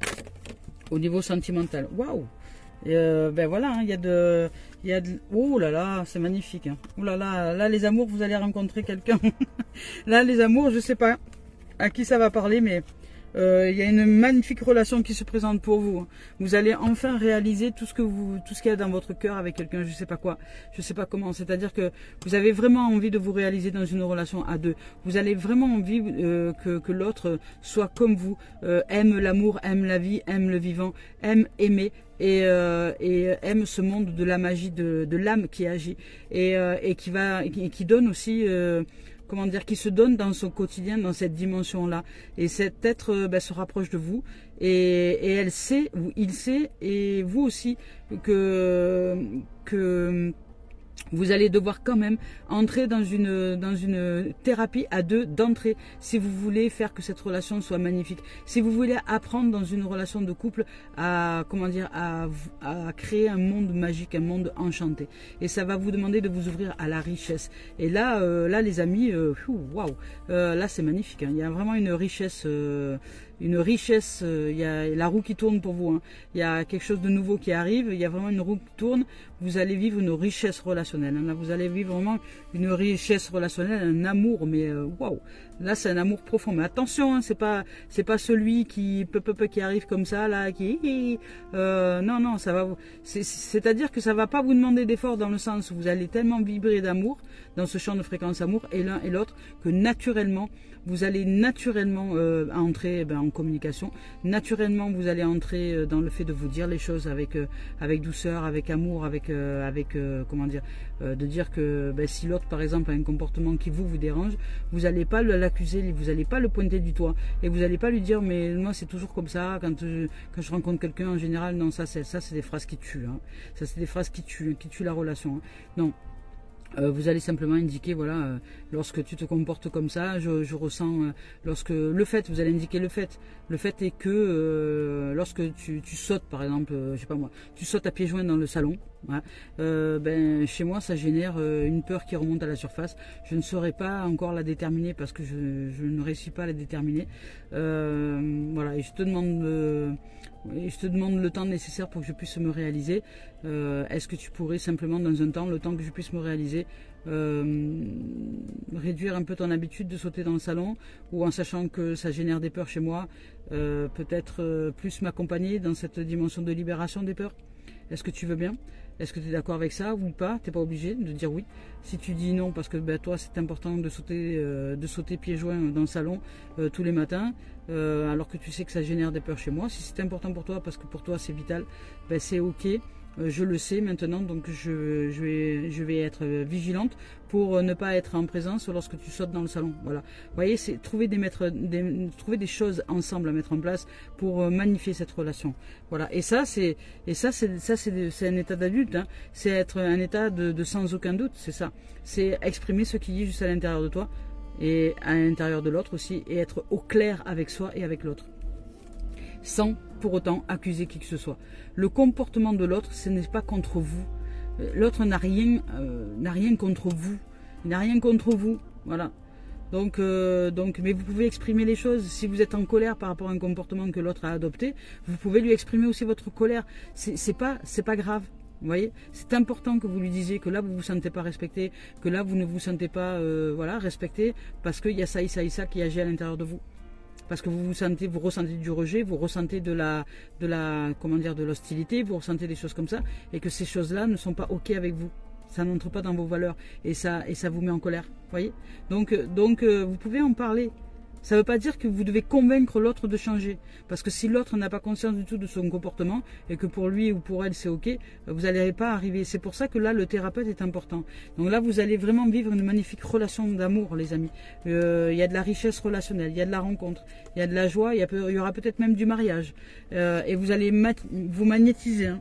au niveau sentimental. Waouh! Ben voilà, hein, il y a de, oh là là, c'est magnifique. Hein. Oh là là, là les amours, vous allez rencontrer quelqu'un. Là les amours, je sais pas à qui ça va parler, mais il y a une magnifique relation qui se présente pour vous. Hein. Vous allez enfin réaliser tout ce qu'il y a dans votre cœur avec quelqu'un, je sais pas quoi, je sais pas comment. C'est-à-dire que vous avez vraiment envie de vous réaliser dans une relation à deux. Vous avez vraiment envie que l'autre soit comme vous, aime l'amour, aime la vie, aime le vivant, aime aimer. Et aime ce monde de la magie, de l'âme qui agit et qui donne aussi, comment dire, qui se donne dans son quotidien, dans cette dimension-là. Et cet être se rapproche de vous et elle sait, ou il sait, et vous aussi, que vous allez devoir quand même entrer dans une thérapie à deux d'entrée si vous voulez faire que cette relation soit magnifique. Si vous voulez apprendre dans une relation de couple à créer un monde magique, un monde enchanté. Et ça va vous demander de vous ouvrir à la richesse. Et là, les amis, waouh, là c'est magnifique. Hein. Il y a vraiment une richesse. Il y a la roue qui tourne pour vous. Hein. Il y a quelque chose de nouveau qui arrive. Il y a vraiment une roue qui tourne. Vous allez vivre une richesse relationnelle. Hein. Là, vous allez vivre vraiment une richesse relationnelle, un amour. Mais waouh, là c'est un amour profond. Mais attention, hein, c'est pas celui qui arrive comme ça là, non, ça va. C'est-à-dire que ça va pas vous demander d'effort dans le sens où vous allez tellement vibrer d'amour dans ce champ de fréquence amour et l'un et l'autre que naturellement. Vous allez naturellement entrer en communication. Naturellement, vous allez entrer dans le fait de vous dire les choses avec douceur, avec amour, comment dire, de dire que si l'autre, par exemple, a un comportement qui vous dérange, vous n'allez pas l'accuser, vous n'allez pas le pointer du doigt et vous n'allez pas lui dire mais moi c'est toujours comme ça quand je rencontre quelqu'un en général. Non, ça c'est des phrases qui tuent. Hein. Ça c'est des phrases qui tuent la relation. Hein. Non. Vous allez simplement indiquer, voilà, lorsque tu te comportes comme ça, je ressens, lorsque le fait, vous allez indiquer le fait. Le fait est que lorsque tu sautes, par exemple, je sais pas moi, tu sautes à pieds joints dans le salon, voilà, ben, chez moi, ça génère une peur qui remonte à la surface. Je ne saurais pas encore la déterminer parce que je ne réussis pas à la déterminer. Voilà, et je te demande... Et je te demande le temps nécessaire pour que je puisse me réaliser. Est-ce que tu pourrais simplement, dans un temps, le temps que je puisse me réaliser, réduire un peu ton habitude de sauter dans le salon, ou en sachant que ça génère des peurs chez moi, peut-être plus m'accompagner dans cette dimension de libération des peurs? Est-ce que tu veux bien? Est-ce que tu es d'accord avec ça ou pas? Tu n'es pas obligé de dire oui. Si tu dis non parce que ben, toi c'est important de sauter pieds joints dans le salon tous les matins, alors que tu sais que ça génère des peurs chez moi. Si c'est important pour toi parce que pour toi c'est vital, ben, c'est ok. Je le sais maintenant, donc je vais être vigilante pour ne pas être en présence lorsque tu sautes dans le salon. Voilà. Vous voyez, c'est trouver des choses ensemble à mettre en place pour magnifier cette relation. Voilà. Et ça, c'est un état d'adulte. Hein. C'est être un état de sans aucun doute. C'est ça. C'est exprimer ce qui est juste à l'intérieur de toi et à l'intérieur de l'autre aussi, et être au clair avec soi et avec l'autre, sans pour autant accuser qui que ce soit. Le comportement de l'autre, ce n'est pas contre vous. L'autre n'a rien contre vous. Il n'a rien contre vous. Voilà. Donc, mais vous pouvez exprimer les choses. Si vous êtes en colère par rapport à un comportement que l'autre a adopté, vous pouvez lui exprimer aussi votre colère. C'est pas grave. Vous voyez, c'est important que vous lui disiez que là vous vous sentez pas respecté, que là vous ne vous sentez pas voilà, respecté, parce qu'il y a ça et ça et ça qui agit à l'intérieur de vous. Parce que vous ressentez du rejet, vous ressentez de l'hostilité, vous ressentez des choses comme ça, et que ces choses-là ne sont pas ok avec vous. Ça n'entre pas dans vos valeurs, et ça vous met en colère. Voyez. Donc, vous pouvez en parler. Ça ne veut pas dire que vous devez convaincre l'autre de changer. Parce que si l'autre n'a pas conscience du tout de son comportement, et que pour lui ou pour elle c'est ok, vous n'allez pas arriver. C'est pour ça que là, le thérapeute est important. Donc là, vous allez vraiment vivre une magnifique relation d'amour, les amis. Il y a de la richesse relationnelle, il y a de la rencontre, il y a de la joie, il y aura peut-être même du mariage. Et vous allez vous magnétiser. Hein.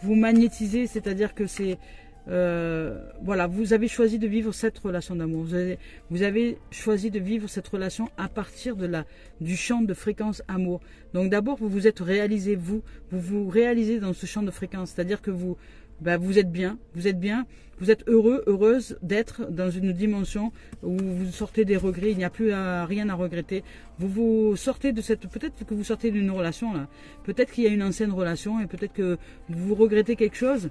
Vous magnétiser, c'est-à-dire que c'est... voilà, vous avez choisi de vivre cette relation d'amour. Vous avez choisi de vivre cette relation à partir du champ de fréquence amour. Donc d'abord, vous vous êtes réalisé, vous vous réalisez dans ce champ de fréquence. C'est-à-dire que vous êtes bien, vous êtes heureux, heureuse d'être dans une dimension où vous sortez des regrets, il n'y a plus rien à regretter. Vous sortez de peut-être que vous sortez d'une relation là, peut-être qu'il y a une ancienne relation et peut-être que vous regrettez quelque chose.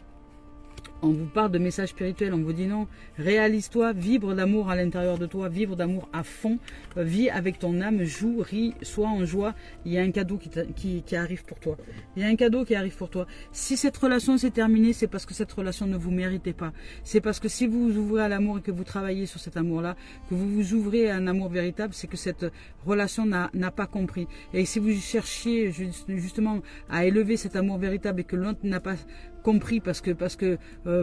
On vous parle de messages spirituels, on vous dit non, réalise-toi, vibre d'amour à l'intérieur de toi, vibre d'amour à fond, vis avec ton âme, joue, ris, sois en joie, il y a un cadeau qui arrive pour toi. Il y a un cadeau qui arrive pour toi. Si cette relation s'est terminée, c'est parce que cette relation ne vous méritait pas. C'est parce que si vous vous ouvrez à l'amour et que vous travaillez sur cet amour-là, que vous vous ouvrez à un amour véritable, c'est que cette relation n'a pas compris. Et si vous cherchiez justement à élever cet amour véritable et que l'autre n'a pas compris parce que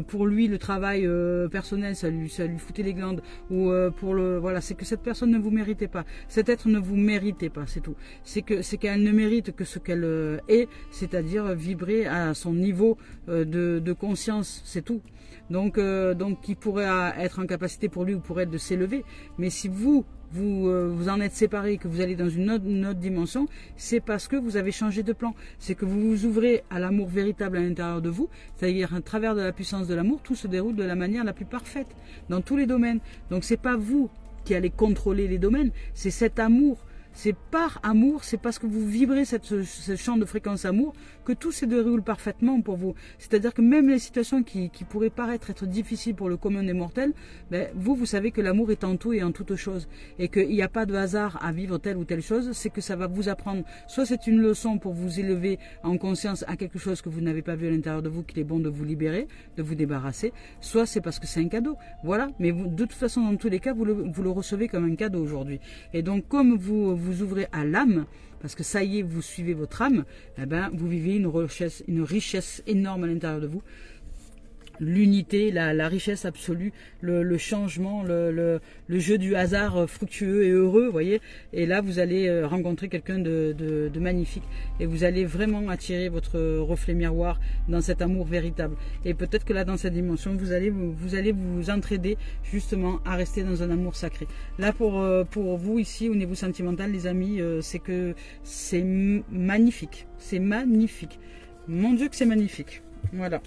pour lui le travail personnel ça lui foutait les glandes, ou voilà, c'est que cette personne ne vous méritait pas, cet être ne vous méritait pas, c'est tout. C'est qu'elle ne mérite que ce qu'elle est, c'est-à-dire vibrer à son niveau de conscience, c'est tout. Donc il pourrait être en capacité pour lui ou pour elle de s'élever, mais si vous en êtes séparés, que vous allez dans une autre dimension, c'est parce que vous avez changé de plan. C'est que vous vous ouvrez à l'amour véritable à l'intérieur de vous, c'est-à-dire à travers de la puissance de l'amour, tout se déroule de la manière la plus parfaite, dans tous les domaines. Donc c'est pas vous qui allez contrôler les domaines, c'est cet amour. C'est par amour, c'est parce que vous vibrez ce champ de fréquence amour que tout se déroule parfaitement pour vous. C'est-à-dire que même les situations qui pourraient paraître être difficiles pour le commun des mortels, ben, vous savez que l'amour est en tout et en toute chose. Et qu'il n'y a pas de hasard à vivre telle ou telle chose, c'est que ça va vous apprendre. Soit c'est une leçon pour vous élever en conscience à quelque chose que vous n'avez pas vu à l'intérieur de vous, qu'il est bon de vous libérer, de vous débarrasser. Soit c'est parce que c'est un cadeau. Voilà. Mais de toute façon, dans tous les cas, vous le recevez comme un cadeau aujourd'hui. Et donc, comme vous ouvrez à l'âme, parce que ça y est, vous suivez votre âme, eh ben, vous vivez une richesse énorme à l'intérieur de vous. l'unité, la richesse absolue, le changement, le jeu du hasard fructueux et heureux, vous voyez. Et là, vous allez rencontrer quelqu'un de magnifique. Et vous allez vraiment attirer votre reflet miroir dans cet amour véritable. Et peut-être que là, dans cette dimension, vous allez vous entraider justement à rester dans un amour sacré. Là, pour vous ici, au niveau sentimental, les amis, c'est que c'est magnifique. C'est magnifique. Mon Dieu que c'est magnifique. Voilà.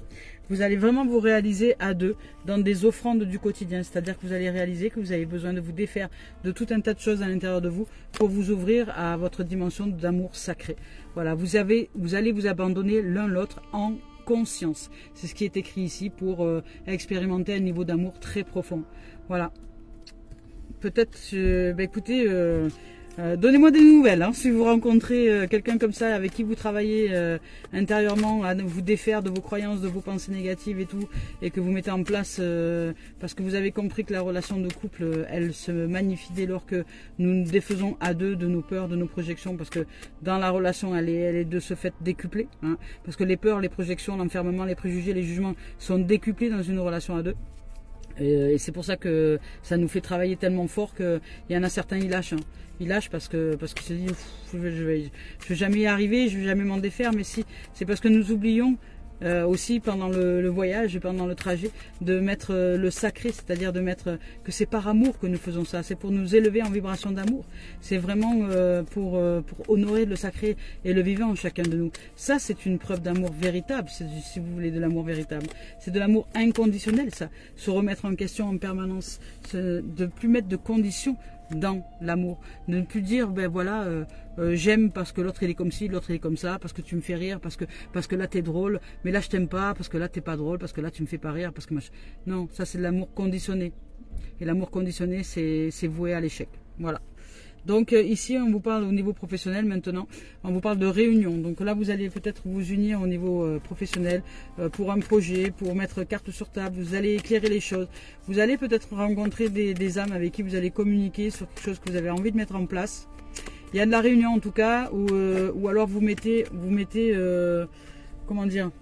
Vous allez vraiment vous réaliser à deux dans des offrandes du quotidien. C'est-à-dire que vous allez réaliser que vous avez besoin de vous défaire de tout un tas de choses à l'intérieur de vous pour vous ouvrir à votre dimension d'amour sacré. Voilà, vous allez vous abandonner l'un l'autre en conscience. C'est ce qui est écrit ici pour expérimenter un niveau d'amour très profond. Voilà. Peut-être, écoutez... donnez-moi des nouvelles, hein, si vous rencontrez quelqu'un comme ça avec qui vous travaillez intérieurement à vous défaire de vos croyances, de vos pensées négatives et tout, et que vous mettez en place parce que vous avez compris que la relation de couple, elle se magnifie dès lors que nous nous défaisons à deux de nos peurs, de nos projections, parce que dans la relation, elle est de ce fait décuplée, hein, parce que les peurs, les projections, l'enfermement, les préjugés, les jugements sont décuplés dans une relation à deux. Et c'est pour ça que ça nous fait travailler tellement fort qu'il y en a certains, ils lâchent. Hein. Ils lâchent parce qu'ils se disent je vais jamais y arriver, je vais jamais m'en défaire. Mais si, c'est parce que nous oublions aussi pendant le voyage et pendant le trajet de mettre le sacré, c'est-à-dire de mettre que c'est par amour que nous faisons ça, c'est pour nous élever en vibration d'amour, c'est vraiment pour honorer le sacré et le vivant en chacun de nous. Ça, c'est une preuve d'amour véritable, si vous voulez, de l'amour véritable. C'est de l'amour inconditionnel, ça. Se remettre en question en permanence, de ne plus mettre de conditions dans l'amour, de ne plus dire ben voilà j'aime parce que l'autre il est comme ci, l'autre il est comme ça, parce que tu me fais rire, parce que là t'es drôle, mais là je t'aime pas, parce que là t'es pas drôle, parce que là tu me fais pas rire, parce que non, ça c'est de l'amour conditionné, et l'amour conditionné c'est voué à l'échec. Voilà. Donc ici on vous parle au niveau professionnel maintenant, on vous parle de réunion. Donc là vous allez peut-être vous unir au niveau professionnel pour un projet, pour mettre carte sur table, vous allez éclairer les choses. Vous allez peut-être rencontrer des âmes avec qui vous allez communiquer sur quelque chose que vous avez envie de mettre en place. Il y a de la réunion en tout cas, ou alors vous mettez comment dire,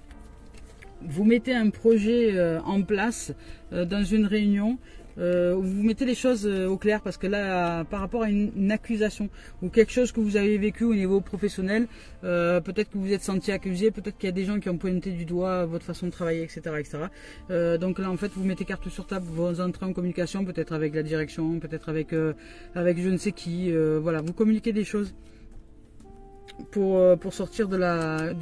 vous mettez un projet en place dans une réunion. Vous mettez les choses au clair parce que là par rapport à une accusation ou quelque chose que vous avez vécu au niveau professionnel, peut-être que vous êtes senti accusé, peut-être qu'il y a des gens qui ont pointé du doigt votre façon de travailler, etc., donc là en fait vous mettez carte sur table, vous entrez en communication peut-être avec la direction, peut-être avec je ne sais qui, voilà, vous communiquez des choses pour sortir de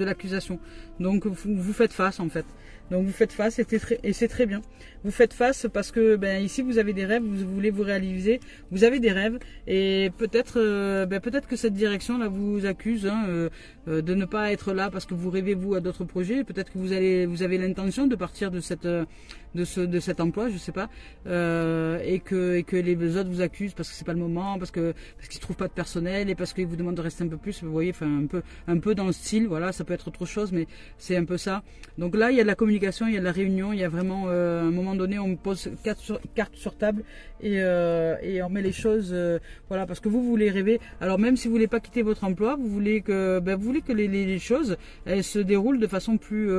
l'accusation. Donc vous faites face en fait. Donc vous faites face et c'est très bien. Vous faites face parce que ici vous avez des rêves, vous voulez vous réaliser, vous avez des rêves et peut-être que cette direction là vous accuse de ne pas être là parce que vous rêvez vous à d'autres projets. Peut-être que vous avez l'intention de partir de cet emploi, je sais pas, et que les autres vous accusent parce que c'est pas le moment, parce qu'ils trouvent pas de personnel et parce qu'ils vous demandent de rester un peu plus. Vous voyez, enfin un peu dans le style. Voilà, ça peut être autre chose, mais c'est un peu ça. Donc là il y a de la communication. Il y a de la réunion, il y a vraiment à un moment donné on pose carte sur table et on met les choses voilà, parce que vous voulez rêver. Alors même si vous voulez pas quitter votre emploi, vous voulez que les choses elles se déroulent de façon plus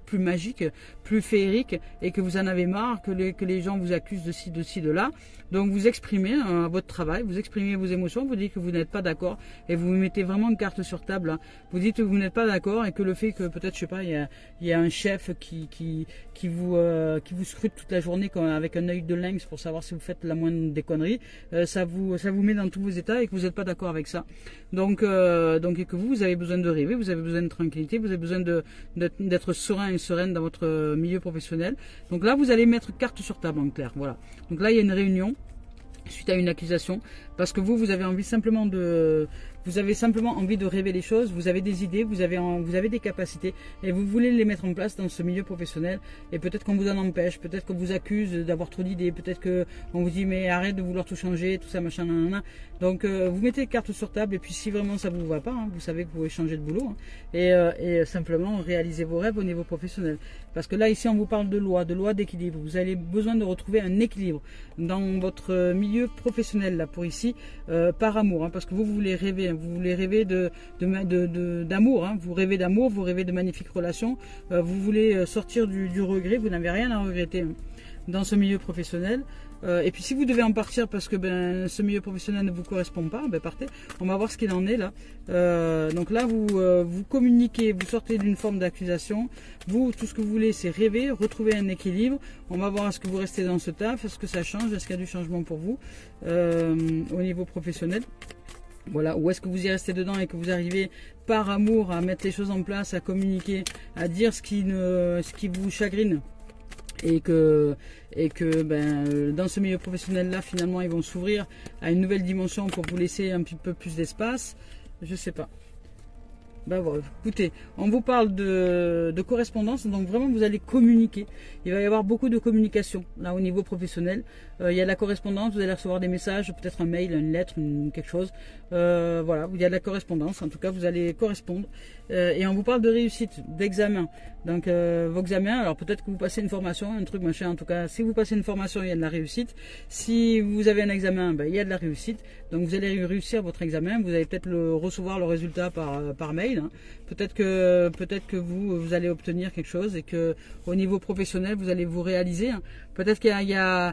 plus magique, plus féerique, et que vous en avez marre que les gens vous accusent de ci, de là. Donc vous exprimez votre travail, vous exprimez vos émotions, vous dites que vous n'êtes pas d'accord et vous mettez vraiment une carte sur table. Hein. Vous dites que vous n'êtes pas d'accord et que le fait que peut-être, je sais pas, il y a un chef qui vous scrute toute la journée avec un œil de lynx pour savoir si vous faites la moindre des conneries, ça vous met dans tous vos états et que vous n'êtes pas d'accord avec ça. Donc et que vous avez besoin de rêver, vous avez besoin de tranquillité, vous avez besoin d'être serein et sereine dans votre milieu professionnel. Donc là vous allez mettre carte sur table en clair. Voilà. Donc là il y a une réunion suite à une accusation, parce que vous avez envie simplement envie de rêver les choses, vous avez des idées, vous avez des capacités et vous voulez les mettre en place dans ce milieu professionnel, et peut-être qu'on vous en empêche, peut-être qu'on vous accuse d'avoir trop d'idées, peut-être qu'on vous dit mais arrête de vouloir tout changer, tout ça machin nanana. Donc vous mettez carte sur table et puis si vraiment ça vous va pas, hein, vous savez que vous pouvez changer de boulot, hein, et simplement réaliser vos rêves au niveau professionnel. Parce que là ici on vous parle de loi d'équilibre, vous avez besoin de retrouver un équilibre dans votre milieu milieu professionnel là pour ici, par amour, hein, parce que vous voulez rêver, hein, vous voulez rêver d'amour, hein, vous rêvez d'amour, vous rêvez de magnifiques relations, vous voulez sortir du regret, vous n'avez rien à regretter, hein, dans ce milieu professionnel. Et puis si vous devez en partir parce que ce milieu professionnel ne vous correspond pas, partez. On va voir ce qu'il en est là. Donc là vous communiquez, vous sortez d'une forme d'accusation. Vous, tout ce que vous voulez, c'est rêver, retrouver un équilibre. On va voir est-ce que vous restez dans ce taf, est-ce que ça change, est-ce qu'il y a du changement pour vous au niveau professionnel. Voilà, ou est-ce que vous y restez dedans et que vous arrivez par amour à mettre les choses en place, à communiquer, à dire ce qui vous chagrine. Et que dans ce milieu professionnel là finalement ils vont s'ouvrir à une nouvelle dimension pour vous laisser un petit peu plus d'espace, je sais pas. Voilà, écoutez, on vous parle de correspondance, donc vraiment vous allez communiquer. Il va y avoir beaucoup de communication là au niveau professionnel. Il y a de la correspondance, vous allez recevoir des messages, peut-être un mail, une lettre, quelque chose. Voilà, il y a de la correspondance, en tout cas vous allez correspondre. Et on vous parle de réussite, d'examen. Donc vos examens, alors peut-être que vous passez une formation, un truc machin, en tout cas si vous passez une formation il y a de la réussite. Si vous avez un examen, il y a de la réussite. Donc vous allez réussir votre examen, vous allez peut-être recevoir le résultat par mail. Hein. Peut-être que vous allez obtenir quelque chose et que au niveau professionnel vous allez vous réaliser. Hein. Peut-être qu'il y a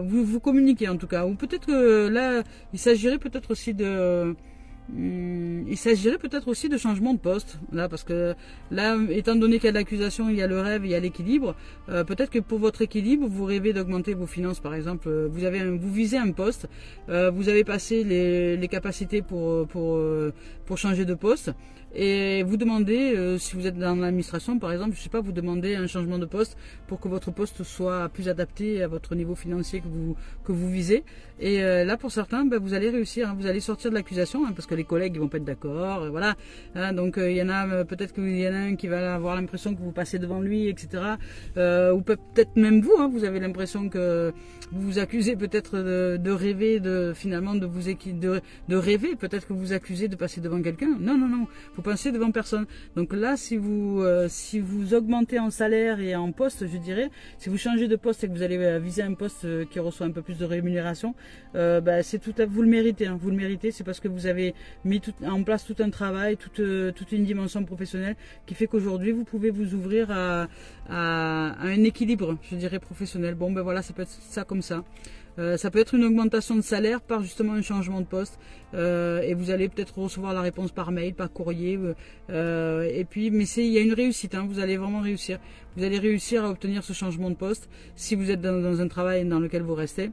vous communiquez en tout cas, ou peut-être que là il s'agirait peut-être aussi de changement de poste, là, parce que là, étant donné qu'il y a de l'accusation, il y a le rêve, il y a l'équilibre, peut-être que pour votre équilibre, vous rêvez d'augmenter vos finances, par exemple, vous visez un poste, vous avez passé les capacités pour changer de poste, et vous demandez, si vous êtes dans l'administration par exemple, je sais pas, vous demandez un changement de poste pour que votre poste soit plus adapté à votre niveau financier que vous visez. Et là pour certains, vous allez réussir, hein, vous allez sortir de l'accusation, hein, parce que les collègues ils vont pas être d'accord, voilà. Hein, donc il y en a peut-être qu'il y en a un qui va avoir l'impression que vous passez devant lui, etc. Ou peut-être même vous, hein, vous avez l'impression que vous vous accusez peut-être de rêver, finalement de rêver, peut-être que vous accusez de passer devant quelqu'un. Non, vous pensez devant personne. Donc là, si vous augmentez en salaire et en poste, je dirais, si vous changez de poste et que vous allez viser un poste qui reçoit un peu plus de rémunération, c'est tout à vous le méritez. Hein, vous le méritez, c'est parce que vous avez mis en place tout un travail, toute une dimension professionnelle qui fait qu'aujourd'hui vous pouvez vous ouvrir à un équilibre, je dirais professionnel. Voilà, ça peut être ça comme ça. Ça peut être une augmentation de salaire par justement un changement de poste, et vous allez peut-être recevoir la réponse par mail, par courrier, et puis mais il y a une réussite, hein, vous allez vraiment réussir. Vous allez réussir à obtenir ce changement de poste si vous êtes dans un travail dans lequel vous restez.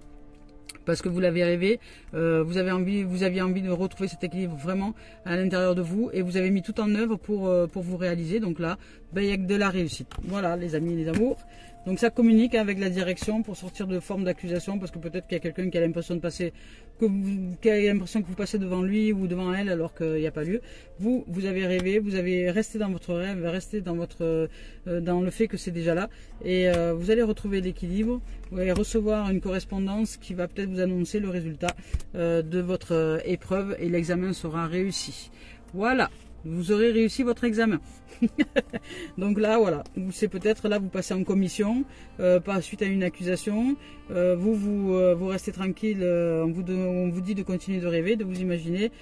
Parce que vous l'avez rêvé, vous aviez envie de retrouver cet équilibre vraiment à l'intérieur de vous et vous avez mis tout en œuvre pour vous réaliser. Donc là, il y a que de la réussite. Voilà les amis, les amours. Donc ça communique avec la direction pour sortir de forme d'accusation, parce que peut-être qu'il y a quelqu'un qui a l'impression qui a l'impression que vous passez devant lui ou devant elle alors qu'il n'y a pas lieu. Vous avez rêvé, vous avez resté dans votre rêve, resté dans le fait que c'est déjà là, et vous allez retrouver l'équilibre. Vous allez recevoir une correspondance qui va peut-être vous annoncer le résultat de votre épreuve et l'examen sera réussi. Voilà. Vous aurez réussi votre examen. Donc là, voilà, c'est peut-être là vous passez en commission, pas suite à une accusation. Vous restez tranquille. On vous dit de continuer de rêver, de vous imaginer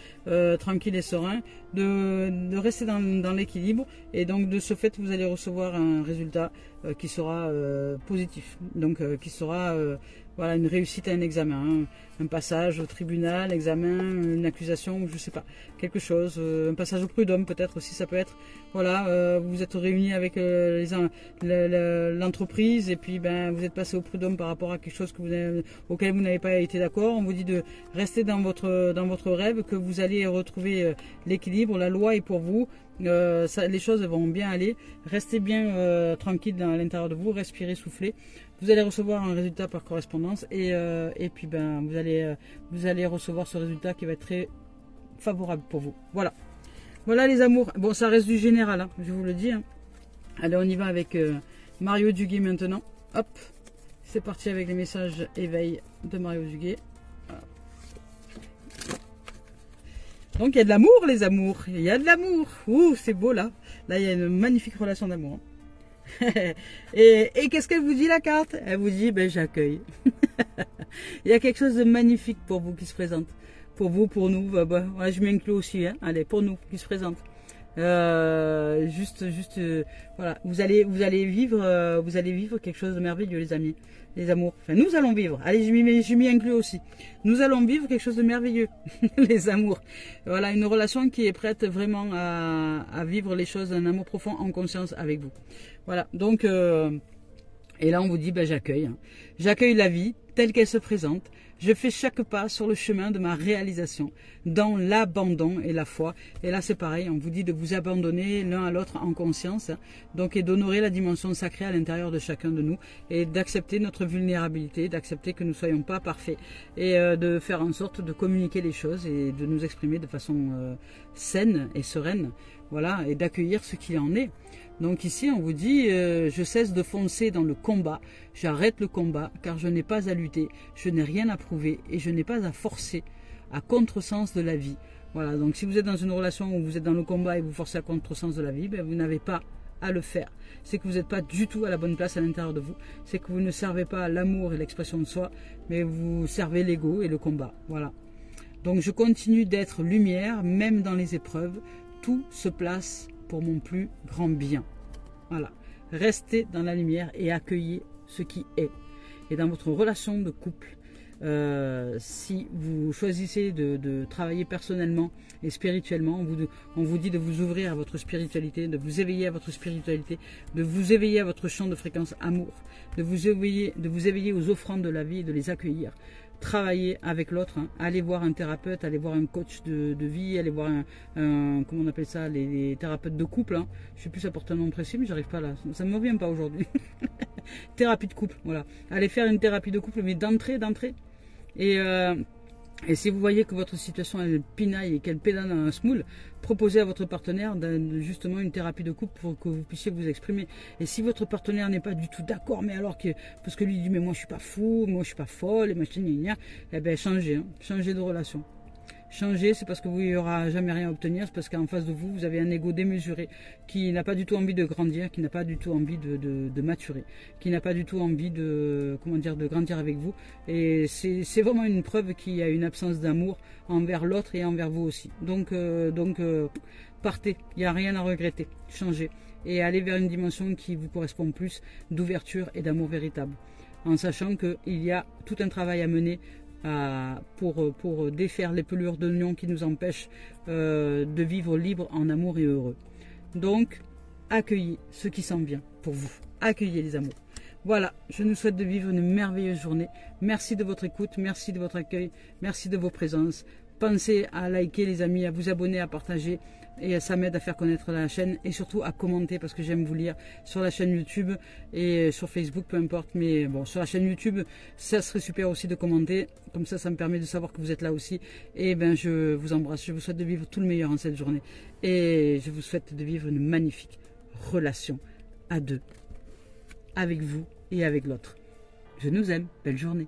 tranquille et serein, de rester dans l'équilibre. Et donc de ce fait, vous allez recevoir un résultat qui sera positif. Donc qui sera voilà, une réussite à un examen, hein. Un passage au tribunal, examen, une accusation, je sais pas, quelque chose, un passage au prud'homme peut-être aussi, ça peut être, voilà, vous êtes réunis avec l'entreprise et puis vous êtes passé au prud'homme par rapport à quelque chose auquel vous n'avez pas été d'accord. On vous dit de rester dans votre rêve, que vous allez retrouver l'équilibre, la loi est pour vous. Les choses vont bien aller, restez bien tranquille à l'intérieur de vous, respirez, soufflez. Vous allez recevoir un résultat par correspondance et puis vous allez recevoir ce résultat qui va être très favorable pour vous. Voilà les amours. Bon, ça reste du général, hein, je vous le dis. Hein. Allez, on y va avec Mario Duguay maintenant. Hop, c'est parti avec les messages éveil de Mario Duguay. Voilà. Donc il y a de l'amour les amours, il y a de l'amour. Ouh, c'est beau là. Là il y a une magnifique relation d'amour. Et qu'est-ce qu'elle vous dit la carte? Elle vous dit j'accueille. Il y a quelque chose de magnifique pour vous qui se présente. Pour vous, pour nous, voilà, je m'inclus aussi, hein. Allez, pour nous qui se présente. Voilà, vous allez vivre quelque chose de merveilleux, les amis, les amours. Enfin, nous allons vivre. Allez, je m'y inclus aussi. Nous allons vivre quelque chose de merveilleux, les amours. Voilà, une relation qui est prête vraiment à vivre les choses d'un amour profond en conscience avec vous. Voilà, donc et là on vous dit, ben, j'accueille. Hein. J'accueille la vie telle qu'elle se présente. Je fais chaque pas sur le chemin de ma réalisation, dans l'abandon et la foi. Et là, c'est pareil, on vous dit de vous abandonner l'un à l'autre en conscience, hein, donc, et d'honorer la dimension sacrée à l'intérieur de chacun de nous, et d'accepter notre vulnérabilité, d'accepter que nous ne soyons pas parfaits, et de faire en sorte de communiquer les choses et de nous exprimer de façon saine et sereine, voilà, et d'accueillir ce qu'il en est. Donc ici, on vous dit, je cesse de foncer dans le combat, j'arrête le combat, car je n'ai pas à lutter, je n'ai rien à prouver et je n'ai pas à forcer à contresens de la vie. Voilà, donc si vous êtes dans une relation où vous êtes dans le combat et vous forcez à contresens de la vie, ben vous n'avez pas à le faire. C'est que vous n'êtes pas du tout à la bonne place à l'intérieur de vous, c'est que vous ne servez pas l'amour et l'expression de soi, mais vous servez l'ego et le combat. Voilà. Donc je continue d'être lumière, même dans les épreuves, tout se place pour mon plus grand bien. Voilà. Restez dans la lumière et accueillez ce qui est. Et dans votre relation de couple, si vous choisissez de travailler personnellement et spirituellement, on vous dit de vous ouvrir à votre spiritualité, de vous éveiller à votre spiritualité, de vous éveiller à votre champ de fréquence amour, de vous éveiller aux offrandes de la vie et de les accueillir. Travailler avec l'autre, hein. Allez voir un thérapeute, allez voir un coach de vie, allez voir comment on appelle ça, les thérapeutes de couple, hein. Je sais plus ça porte un nom précis, mais j'arrive pas là, ça me revient pas aujourd'hui. Thérapie de couple, voilà. Allez faire une thérapie de couple, mais d'entrée. Et si vous voyez que votre situation elle pinaille et qu'elle pédale dans un smoule, proposez à votre partenaire justement une thérapie de couple pour que vous puissiez vous exprimer. Et si votre partenaire n'est pas du tout d'accord, mais alors que, parce que lui dit mais moi je suis pas fou, moi je suis pas folle, et machin, eh ben changez, hein, changez de relation. Changer, c'est parce que vous n'y aura jamais rien à obtenir, c'est parce qu'en face de vous, vous avez un ego démesuré qui n'a pas du tout envie de grandir, qui n'a pas du tout envie de maturer, qui n'a pas du tout envie de grandir avec vous. Et c'est vraiment une preuve qu'il y a une absence d'amour envers l'autre et envers vous aussi. Donc partez, il n'y a rien à regretter, changez et allez vers une dimension qui vous correspond plus d'ouverture et d'amour véritable, en sachant qu'il y a tout un travail à mener pour défaire les pelures de l'union qui nous empêchent de vivre libre en amour et heureux. Donc, accueillez ce qui s'en vient pour vous. Accueillez les amours. Voilà, je nous souhaite de vivre une merveilleuse journée. Merci de votre écoute, merci de votre accueil, merci de vos présences. Pensez à liker les amis, à vous abonner, à partager. Et ça m'aide à faire connaître la chaîne et surtout à commenter parce que j'aime vous lire sur la chaîne YouTube et sur Facebook, peu importe. Mais bon, sur la chaîne YouTube, ça serait super aussi de commenter. Comme ça me permet de savoir que vous êtes là aussi. Et ben, je vous embrasse. Je vous souhaite de vivre tout le meilleur en cette journée. Et je vous souhaite de vivre une magnifique relation à deux, avec vous et avec l'autre. Je nous aime. Belle journée.